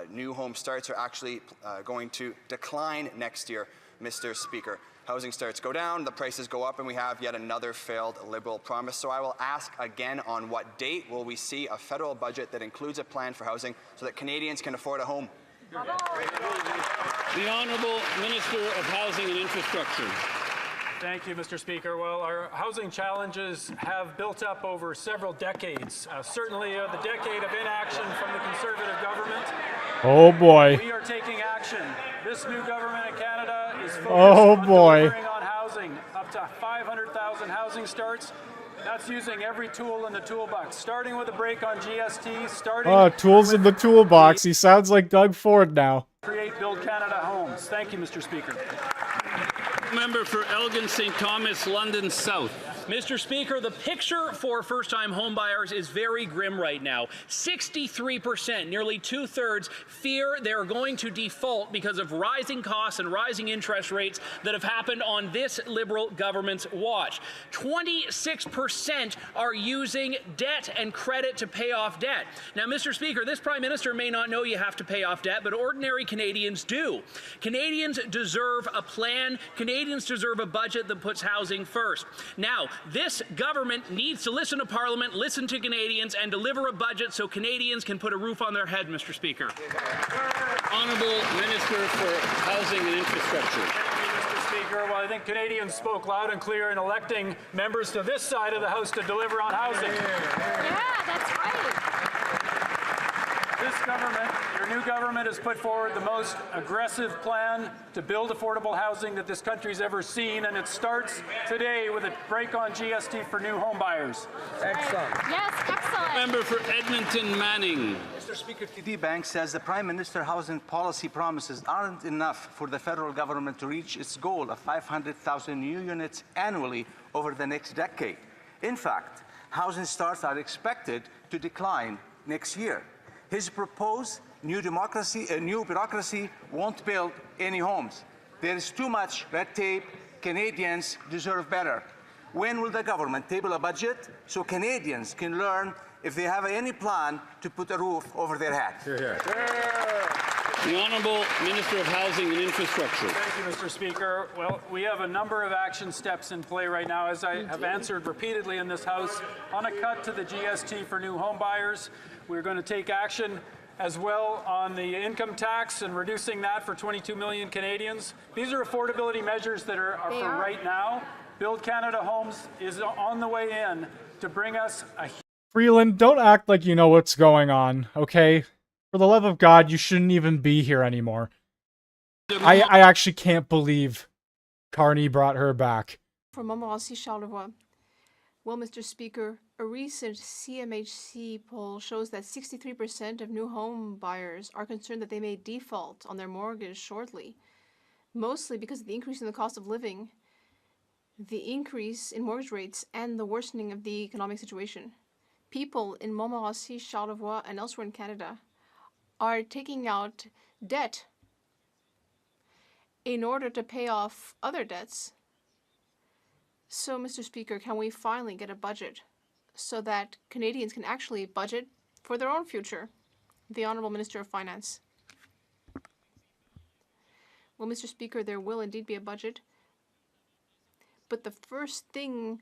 new home starts are actually going to decline next year, Mr. Speaker. Housing starts go down, the prices go up, and we have yet another failed Liberal promise. So I will ask again, on what date will we see a federal budget that includes a plan for housing so that Canadians can afford a home? the Honourable Minister of Housing and Infrastructure. Thank you, Mr. Speaker. Well, our housing challenges have built up over several decades. Certainly the decade of inaction from the Conservative government. Oh boy. We are taking action. This new government in Canada is focused oh on boy. delivering on housing starts. That's using every tool in the toolbox, starting with a break on GST, Tools in the toolbox. He sounds like Doug Ford now. Create Build Canada Homes. Thank you, Mr. Speaker. Member for Elgin St. Thomas, London South. Mr. Speaker, the picture for first-time homebuyers is very grim right now. 63%, nearly two-thirds, fear they're going to default because of rising costs and rising interest rates that have happened on this Liberal government's watch. 26% are using debt and credit to pay off debt. Now, Mr. Speaker, this Prime Minister may not know you have to pay off debt, but ordinary Canadians do. Canadians deserve a plan. Canadians deserve a budget that puts housing first. Now, this government needs to listen to Parliament, listen to Canadians, and deliver a budget so Canadians can put a roof on their head, Mr. Speaker. Honourable Minister for Housing and Infrastructure. Mr. Speaker, well, I think Canadians spoke loud and clear in electing members to this side of the House to deliver on housing. Yeah, that's right. This government, your new government, has put forward the most aggressive plan to build affordable housing that this country's ever seen, and it starts today with a break on GST for new home buyers. Excellent. Yes, excellent. Member for Edmonton Manning. Mr. Speaker, TD Bank says the Prime Minister housing policy promises aren't enough for the federal government to reach its goal of 500,000 new units annually over the next decade. In fact, housing starts are expected to decline next year. His proposed new bureaucracy won't build any homes. There is too much red tape. Canadians deserve better. When will the government table a budget so Canadians can learn if they have any plan to put a roof over their head? Hear, hear. The Honourable Minister of Housing and Infrastructure. Thank you, Mr. Speaker. Well, we have a number of action steps in play right now, as I have answered repeatedly in this House, on a cut to the GST for new home buyers. We're going to take action as well on the income tax and reducing that for 22 million Canadians. These are affordability measures that are for right now. Build Canada Homes is on the way in to bring us a... Freeland, don't act like you know what's going on, okay? For the love of God, you shouldn't even be here anymore. I actually can't believe Carney brought her back. From Montmorency, Charlevoix. Well, Mr. Speaker, a recent CMHC poll shows that 63% of new home buyers are concerned that they may default on their mortgage shortly, mostly because of the increase in the cost of living, the increase in mortgage rates, and the worsening of the economic situation. People in Montmorency, Charlevoix, and elsewhere in Canada are taking out debt in order to pay off other debts. So, Mr. Speaker, can we finally get a budget so that Canadians can actually budget for their own future? The Honourable Minister of Finance. Well, Mr. Speaker, there will indeed be a budget. But the first thing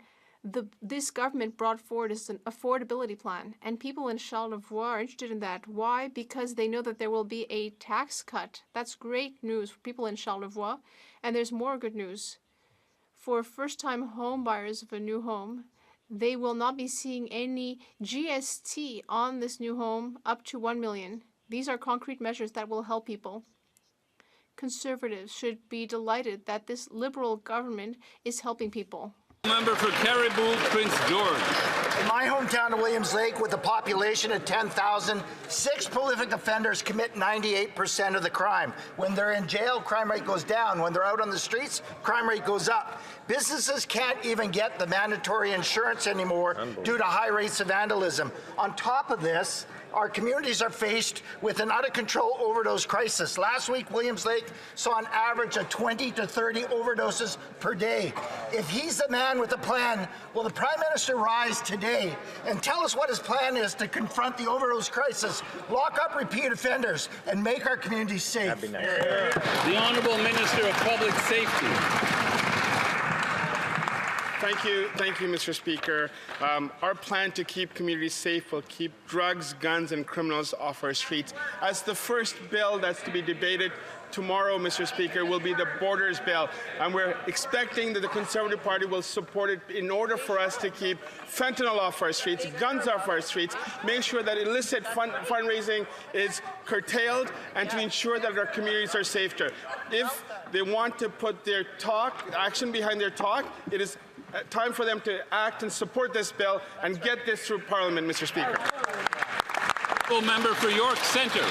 this government brought forward is an affordability plan. And people in Charlevoix are interested in that. Why? Because they know that there will be a tax cut. That's great news for people in Charlevoix. And there's more good news. For first-time home buyers of a new home, they will not be seeing any GST on this new home up to $1 million. These are concrete measures that will help people. Conservatives should be delighted that this Liberal government is helping people. Member for Caribou, Prince George. In my hometown of Williams Lake, with a population of 10,000, 6 prolific offenders commit 98% of the crime. When they're in jail, crime rate goes down. When they're out on the streets, crime rate goes up. Businesses can't even get the mandatory insurance anymore due to high rates of vandalism. On top of this, our communities are faced with an out-of-control overdose crisis. Last week, Williams Lake saw an average of 20 to 30 overdoses per day. If he's the man with a plan, will the Prime Minister rise today and tell us what his plan is to confront the overdose crisis, lock up repeat offenders, and make our communities safe? That'd be nice. The Honourable Minister of Public Safety. Thank you, Mr. Speaker. Our plan to keep communities safe will keep drugs, guns, and criminals off our streets. As the first bill that's to be debated tomorrow, Mr. Speaker, will be the Borders Bill, and we're expecting that the Conservative Party will support it in order for us to keep fentanyl off our streets, guns off our streets, make sure that illicit fundraising is curtailed, and to ensure that our communities are safer. If they want to put their action behind their talk, it is time for them to act and support this bill and get this through Parliament, Mr. Speaker. Member for York Centre.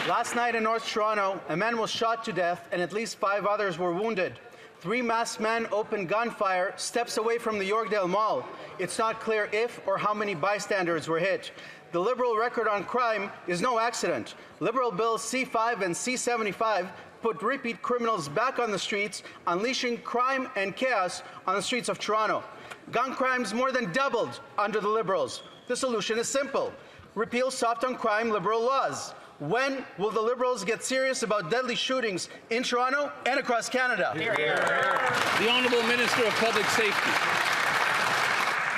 Last night in North Toronto, a man was shot to death and at least 5 others were wounded. 3 masked men opened gunfire steps away from the Yorkdale Mall. It's not clear if or how many bystanders were hit. The Liberal record on crime is no accident. Liberal Bills C5 and C75 put repeat criminals back on the streets, unleashing crime and chaos on the streets of Toronto. Gun crimes more than doubled under the Liberals. The solution is simple. Repeal soft-on-crime Liberal laws. When will the Liberals get serious about deadly shootings in Toronto and across Canada? Hear, hear. The Honourable Minister of Public Safety.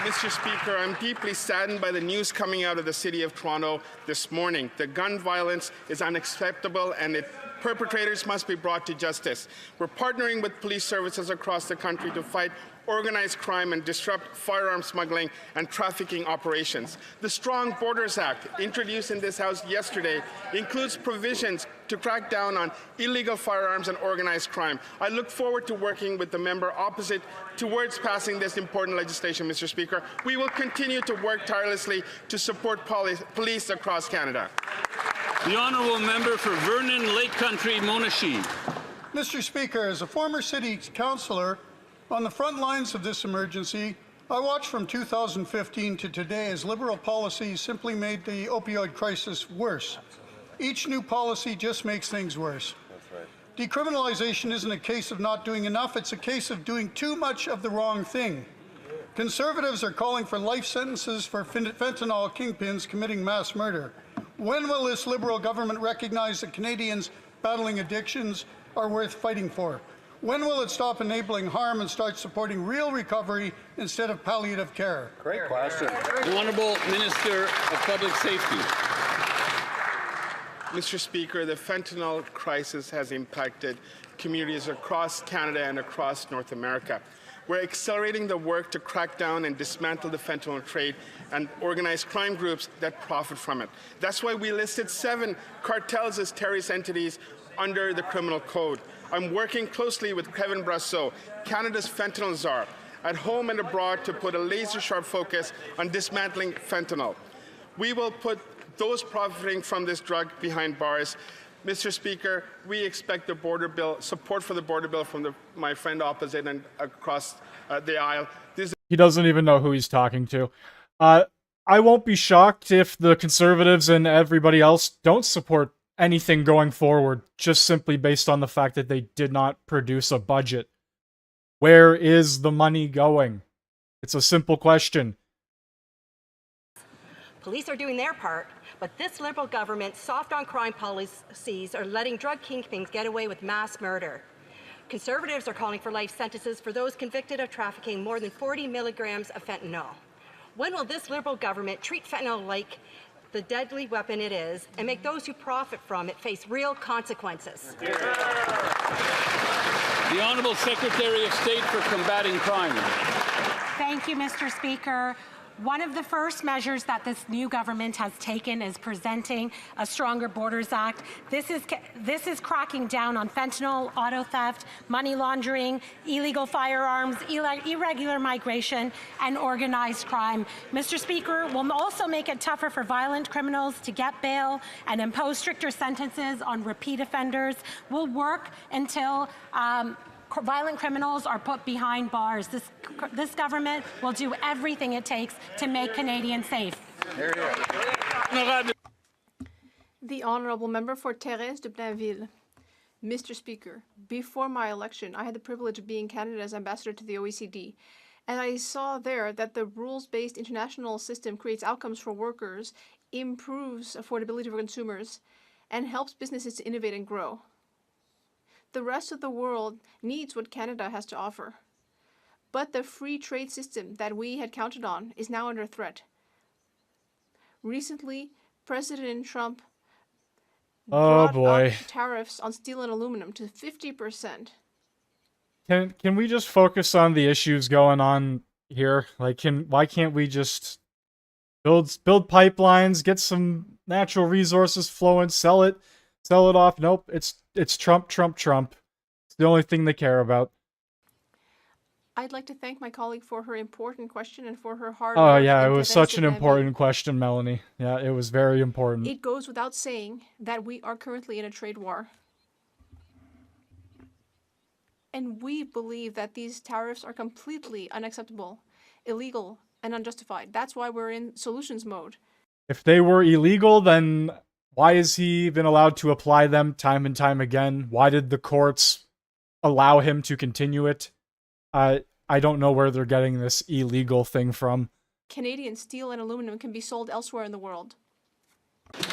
Mr. Speaker, I'm deeply saddened by the news coming out of the City of Toronto this morning. The gun violence is unacceptable and perpetrators must be brought to justice. We're partnering with police services across the country to fight organized crime and disrupt firearm smuggling and trafficking operations. The Strong Borders Act, introduced in this House yesterday, includes provisions to crack down on illegal firearms and organized crime. I look forward to working with the member opposite towards passing this important legislation, Mr. Speaker. We will continue to work tirelessly to support police across Canada. The Honourable Member for Vernon Lake Country, Monashee. Mr. Speaker, as a former City Councillor, on the front lines of this emergency, I watched from 2015 to today as Liberal policies simply made the opioid crisis worse. Each new policy just makes things worse. Decriminalization isn't a case of not doing enough, it's a case of doing too much of the wrong thing. Conservatives are calling for life sentences for fentanyl kingpins committing mass murder. When will this Liberal government recognize that Canadians battling addictions are worth fighting for? When will it stop enabling harm and start supporting real recovery instead of palliative care? Great question. The Honourable Minister of Public Safety. Mr. Speaker, the fentanyl crisis has impacted communities across Canada and across North America. We're accelerating the work to crack down and dismantle the fentanyl trade and organized crime groups that profit from it. That's why we listed 7 cartels as terrorist entities under the criminal code. I'm working closely with Kevin Brasseau, Canada's fentanyl czar, at home and abroad to put a laser-sharp focus on dismantling fentanyl. We will put those profiting from this drug behind bars. Mr. Speaker, we expect the border bill, support for the border bill from my friend opposite and across the aisle. He doesn't even know who he's talking to. I won't be shocked if the Conservatives and everybody else don't support anything going forward, just simply based on the fact that they did not produce a budget. Where is the money going? It's a simple question. Police are doing their part, but this Liberal government's soft-on-crime policies are letting drug kingpins get away with mass murder. Conservatives are calling for life sentences for those convicted of trafficking more than 40 milligrams of fentanyl. When will this Liberal government treat fentanyl like the deadly weapon it is and make those who profit from it face real consequences? The Honourable Secretary of State for Combating Crime. Thank you, Mr. Speaker. One of the first measures that this new government has taken is presenting a Stronger Borders Act. This is cracking down on fentanyl, auto theft, money laundering, illegal firearms, irregular migration, and organized crime. Mr. Speaker, we'll also make it tougher for violent criminals to get bail and impose stricter sentences on repeat offenders. We'll work until violent criminals are put behind bars. This government will do everything it takes to make Canadians safe. The Honourable Member for Thérèse de Blainville. Mr. Speaker, before my election, I had the privilege of being Canada's ambassador to the OECD, and I saw there that the rules-based international system creates outcomes for workers, improves affordability for consumers, and helps businesses to innovate and grow. The rest of the world needs what Canada has to offer. But the free trade system that we had counted on is now under threat. Recently, President Trump brought up tariffs on steel and aluminum to 50%. Can we just focus on the issues going on here? Like, why can't we just build pipelines, get some natural resources flowing, sell it off? Nope, it's Trump. It's the only thing they care about. I'd like to thank my colleague for her important question and for her hard Oh work. yeah, it and was to such an Vincent important question, Melanie. Yeah, it was very important. It goes without saying that we are currently in a trade war. And we believe that these tariffs are completely unacceptable, illegal, and unjustified. That's why we're in solutions mode. If they were illegal, then why is he even allowed to apply them time and time again? Why did the courts allow him to continue it? I don't know where they're getting this illegal thing from. Canadian steel and aluminum can be sold elsewhere in the world.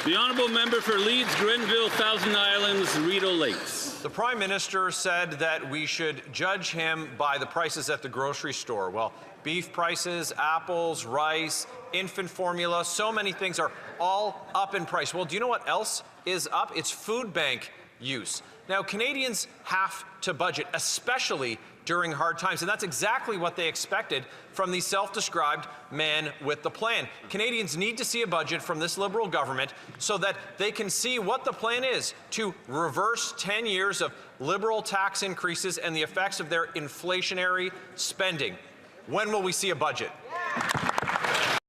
The honourable member for Leeds, Grenville, Thousand Islands, Rideau Lakes. The Prime Minister said that we should judge him by the prices at the grocery store. Well, beef prices, apples, rice, infant formula, so many things are all up in price. Well, do you know what else is up? It's food bank use. Now, Canadians have to budget, especially during hard times, and that's exactly what they expected from the self-described man with the plan. Canadians need to see a budget from this Liberal government so that they can see what the plan is to reverse 10 years of Liberal tax increases and the effects of their inflationary spending. When will we see a budget?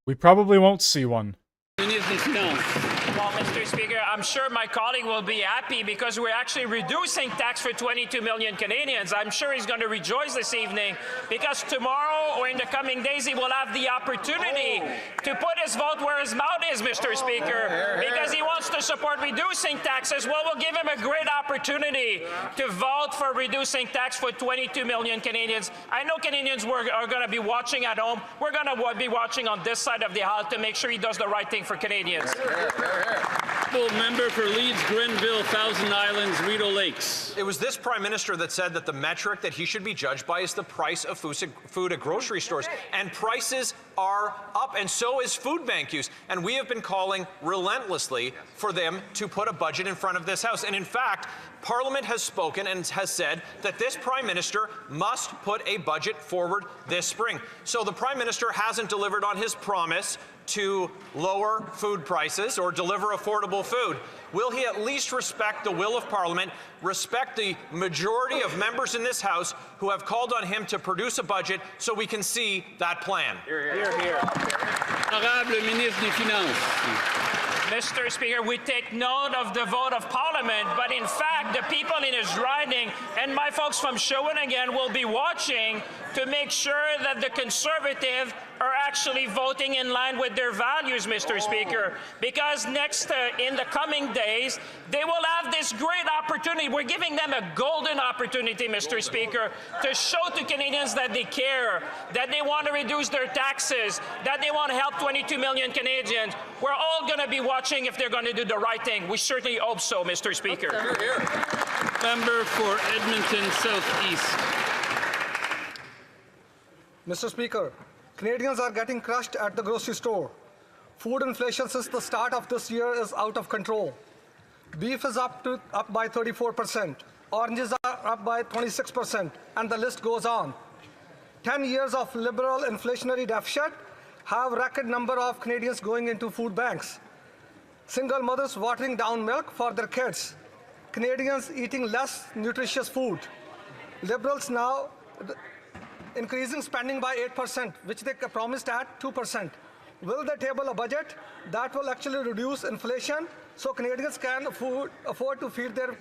We probably won't see one. Well, Mr. Speaker, I'm sure my colleague will be happy because we're actually reducing tax for 22 million Canadians. I'm sure he's going to rejoice this evening because tomorrow or in the coming days he will have the opportunity to put his vote where his mouth is, Mr. Speaker, because he wants to support reducing taxes. Well, we'll give him a great opportunity to vote for reducing tax for 22 million Canadians. I know Canadians are going to be watching at home. We're going to be watching on this side of the aisle to make sure he does the right thing for Canadians. Member for Leeds, Grenville, Thousand Islands, Rideau Lakes. It was this Prime Minister that said that the metric that he should be judged by is the price of food at grocery stores. And prices are up, and so is food bank use. And we have been calling relentlessly for them to put a budget in front of this House. And in fact, Parliament has spoken and has said that this Prime Minister must put a budget forward this spring. So the Prime Minister hasn't delivered on his promise to lower food prices or deliver affordable food. Will he at least respect the will of Parliament, respect the majority of members in this House who have called on him to produce a budget so we can see that plan? Honorable Ministre des Finances. Mr. Speaker, we take note of the vote of Parliament, but in fact, the people in his riding and my folks from Shawinigan will be watching to make sure that the Conservative are actually voting in line with their values, Mr. Speaker, because next, in the coming days, they will have this great opportunity. We're giving them a golden opportunity, Mr. Speaker, to show to Canadians that they care, that they want to reduce their taxes, that they want to help 22 million Canadians. We're all going to be watching if they're going to do the right thing. We certainly hope so, Mr. Speaker. Member for Edmonton Southeast. Mr. Speaker, Canadians are getting crushed at the grocery store. Food inflation since the start of this year is out of control. Beef is up by 34%. Oranges are up by 26%, and the list goes on. 10 years of Liberal inflationary deficit have a record number of Canadians going into food banks. Single mothers watering down milk for their kids. Canadians eating less nutritious food. Liberals now increasing spending by 8%, which they promised at 2%. Will they table a budget that will actually reduce inflation so Canadians can afford to feed their...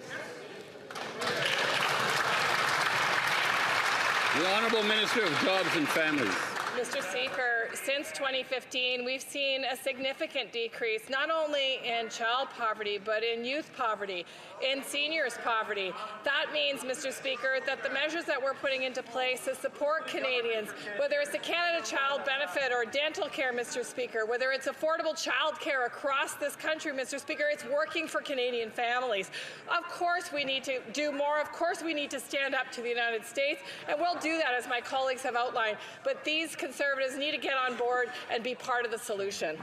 The Honourable Minister of Jobs and Families. Mr. Speaker, since 2015, we've seen a significant decrease, not only in child poverty, but in youth poverty, in seniors poverty. That means, Mr. Speaker, that the measures that we're putting into place to support Canadians, whether it's the Canada Child Benefit or dental care, Mr. Speaker, whether it's affordable child care across this country, Mr. Speaker, it's working for Canadian families. Of course we need to do more. Of course we need to stand up to the United States, and we'll do that, as my colleagues have outlined. But these Conservatives need to get on board and be part of the solution.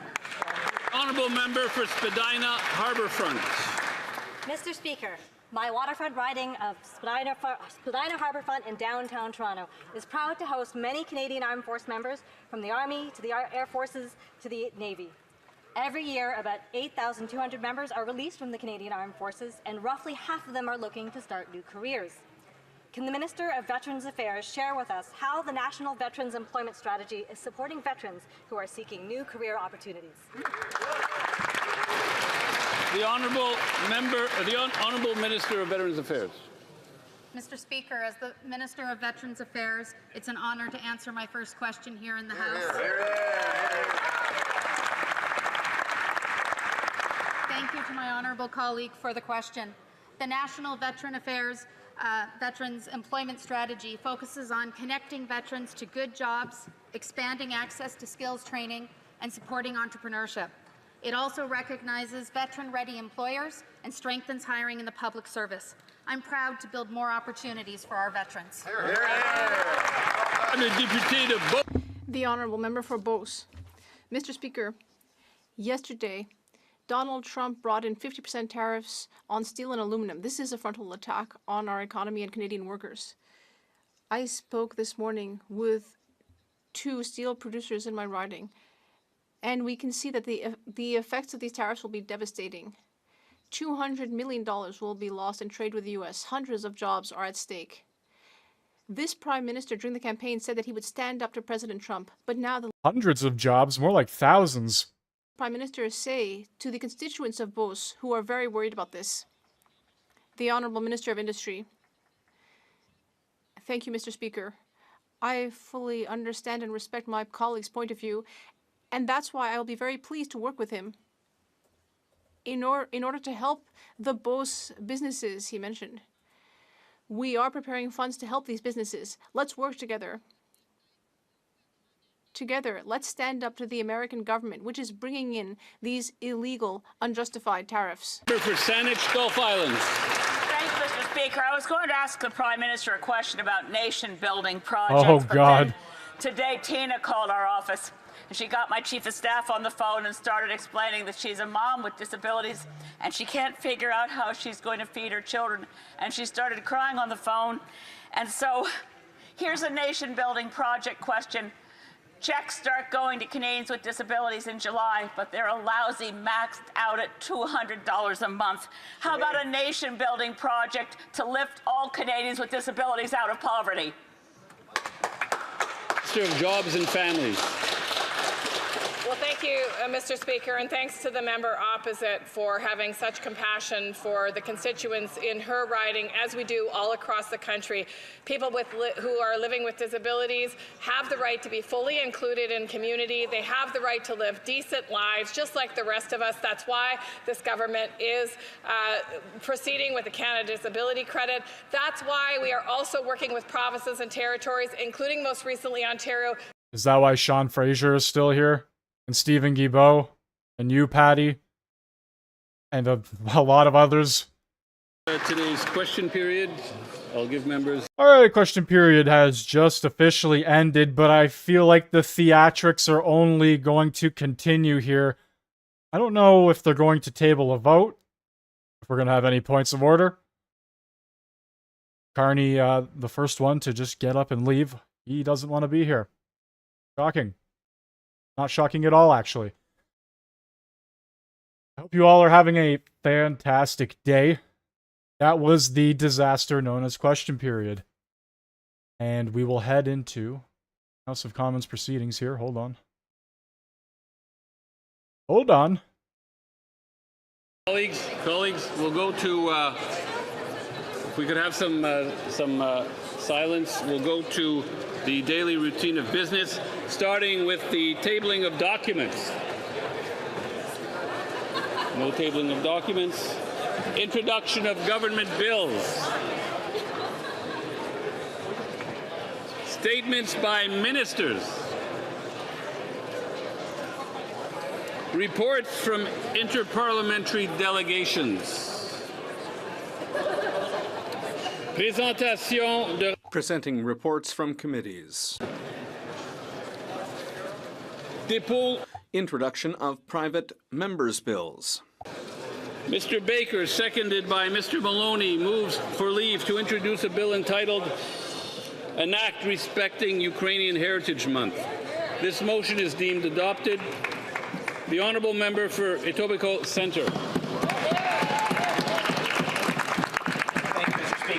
Honourable Member for Spadina Harbourfront. Mr. Speaker, my waterfront riding of Spadina Harbourfront in downtown Toronto is proud to host many Canadian Armed Force members, from the Army to the Air Forces to the Navy. Every year, about 8,200 members are released from the Canadian Armed Forces, and roughly half of them are looking to start new careers. Can the Minister of Veterans Affairs share with us how the National Veterans Employment Strategy is supporting veterans who are seeking new career opportunities? The Honourable Minister of Veterans Affairs. Mr. Speaker, as the Minister of Veterans Affairs, it's an honor to answer my first question here in the House. Thank you to my honourable colleague for the question. The National Veterans Employment Strategy focuses on connecting veterans to good jobs, expanding access to skills training, and supporting entrepreneurship. It also recognizes veteran-ready employers and strengthens hiring in the public service. I'm proud to build more opportunities for our veterans. The Honourable Member for Beauce. Mr. Speaker, yesterday, Donald Trump brought in 50% tariffs on steel and aluminum. This is a frontal attack on our economy and Canadian workers. I spoke this morning with 2 steel producers in my riding, and we can see that the effects of these tariffs will be devastating. $200 million will be lost in trade with the U.S. Hundreds of jobs are at stake. This Prime Minister during the campaign said that he would stand up to President Trump, but now the Hundreds of jobs, more like thousands. Prime Minister say to the constituents of Beauce who are very worried about this. The Honourable Minister of Industry. Thank you, Mr. Speaker. I fully understand and respect my colleague's point of view, and that's why I will be very pleased to work with him in order to help the Beauce businesses he mentioned. We are preparing funds to help these businesses. Let's work together. Together, let's stand up to the American government, which is bringing in these illegal, unjustified tariffs. For Saanich Gulf Islands. Thanks, Mr. Speaker. I was going to ask the Prime Minister a question about nation-building projects. Oh, God. Today, Tina called our office. And she got my chief of staff on the phone and started explaining that she's a mom with disabilities and she can't figure out how she's going to feed her children. And she started crying on the phone. And so here's a nation-building project question. Checks start going to Canadians with disabilities in July, but they're a lousy maxed out at $200 a month. How about a nation-building project to lift all Canadians with disabilities out of poverty? Minister of Jobs and Families. Well, thank you, Mr. Speaker, and thanks to the member opposite for having such compassion for the constituents in her riding, as we do all across the country. People who are living with disabilities have the right to be fully included in community. They have the right to live decent lives, just like the rest of us. That's why this government is proceeding with the Canada Disability Credit. That's why we are also working with provinces and territories, including most recently Ontario. Is that why Sean Fraser is still here? And Stephen Guilbeault, and you, Patty, and a lot of others. Today's question period. I'll give members. Alright, question period has just officially ended, but I feel like the theatrics are only going to continue here. I don't know if they're going to table a vote, if we're going to have any points of order. Carney, the first one to just get up and leave. He doesn't want to be here. Shocking. Not shocking at all, actually. I hope you all are having a fantastic day. That was the disaster known as question period. And we will head into House of Commons proceedings here. Hold on. Hold on. Colleagues, we'll go to, if we could have some silence, we'll go to the daily routine of business, starting with the tabling of documents. No tabling of documents. Introduction of government bills. Statements by ministers. Reports from interparliamentary delegations. Présentation de Presenting reports from committees. Dépôt. Introduction of private members' bills. Mr. Baker, seconded by Mr. Maloney, moves for leave to introduce a bill entitled An Act Respecting Ukrainian Heritage Month. This motion is deemed adopted. The Honourable Member for Etobicoke Centre.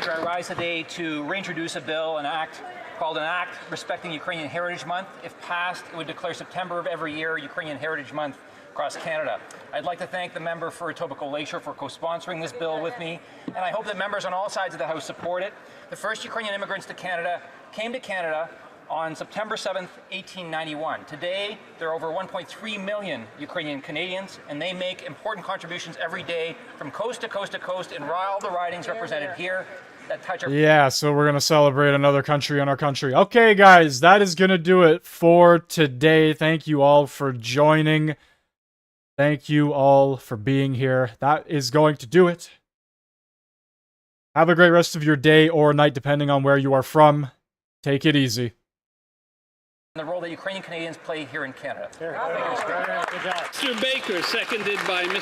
Speaker, I rise today to reintroduce a bill, an act called an Act Respecting Ukrainian Heritage Month. If passed, it would declare September of every year Ukrainian Heritage Month across Canada. I'd like to thank the member for Etobicoke Lakeshore for co-sponsoring this bill with me, and I hope that members on all sides of the House support it. The first Ukrainian immigrants to Canada came to Canada on September 7th, 1891. Today, there are over 1.3 million Ukrainian Canadians, and they make important contributions every day from coast to coast to coast in all the ridings represented here that touch our... Yeah, so we're going to celebrate another country in our country. Okay, guys, that is going to do it for today. Thank you all for joining. Thank you all for being here. That is going to do it. Have a great rest of your day or night, depending on where you are from. Take it easy. The role that Ukrainian Canadians play here in Canada. Mr. Baker, seconded by Mr.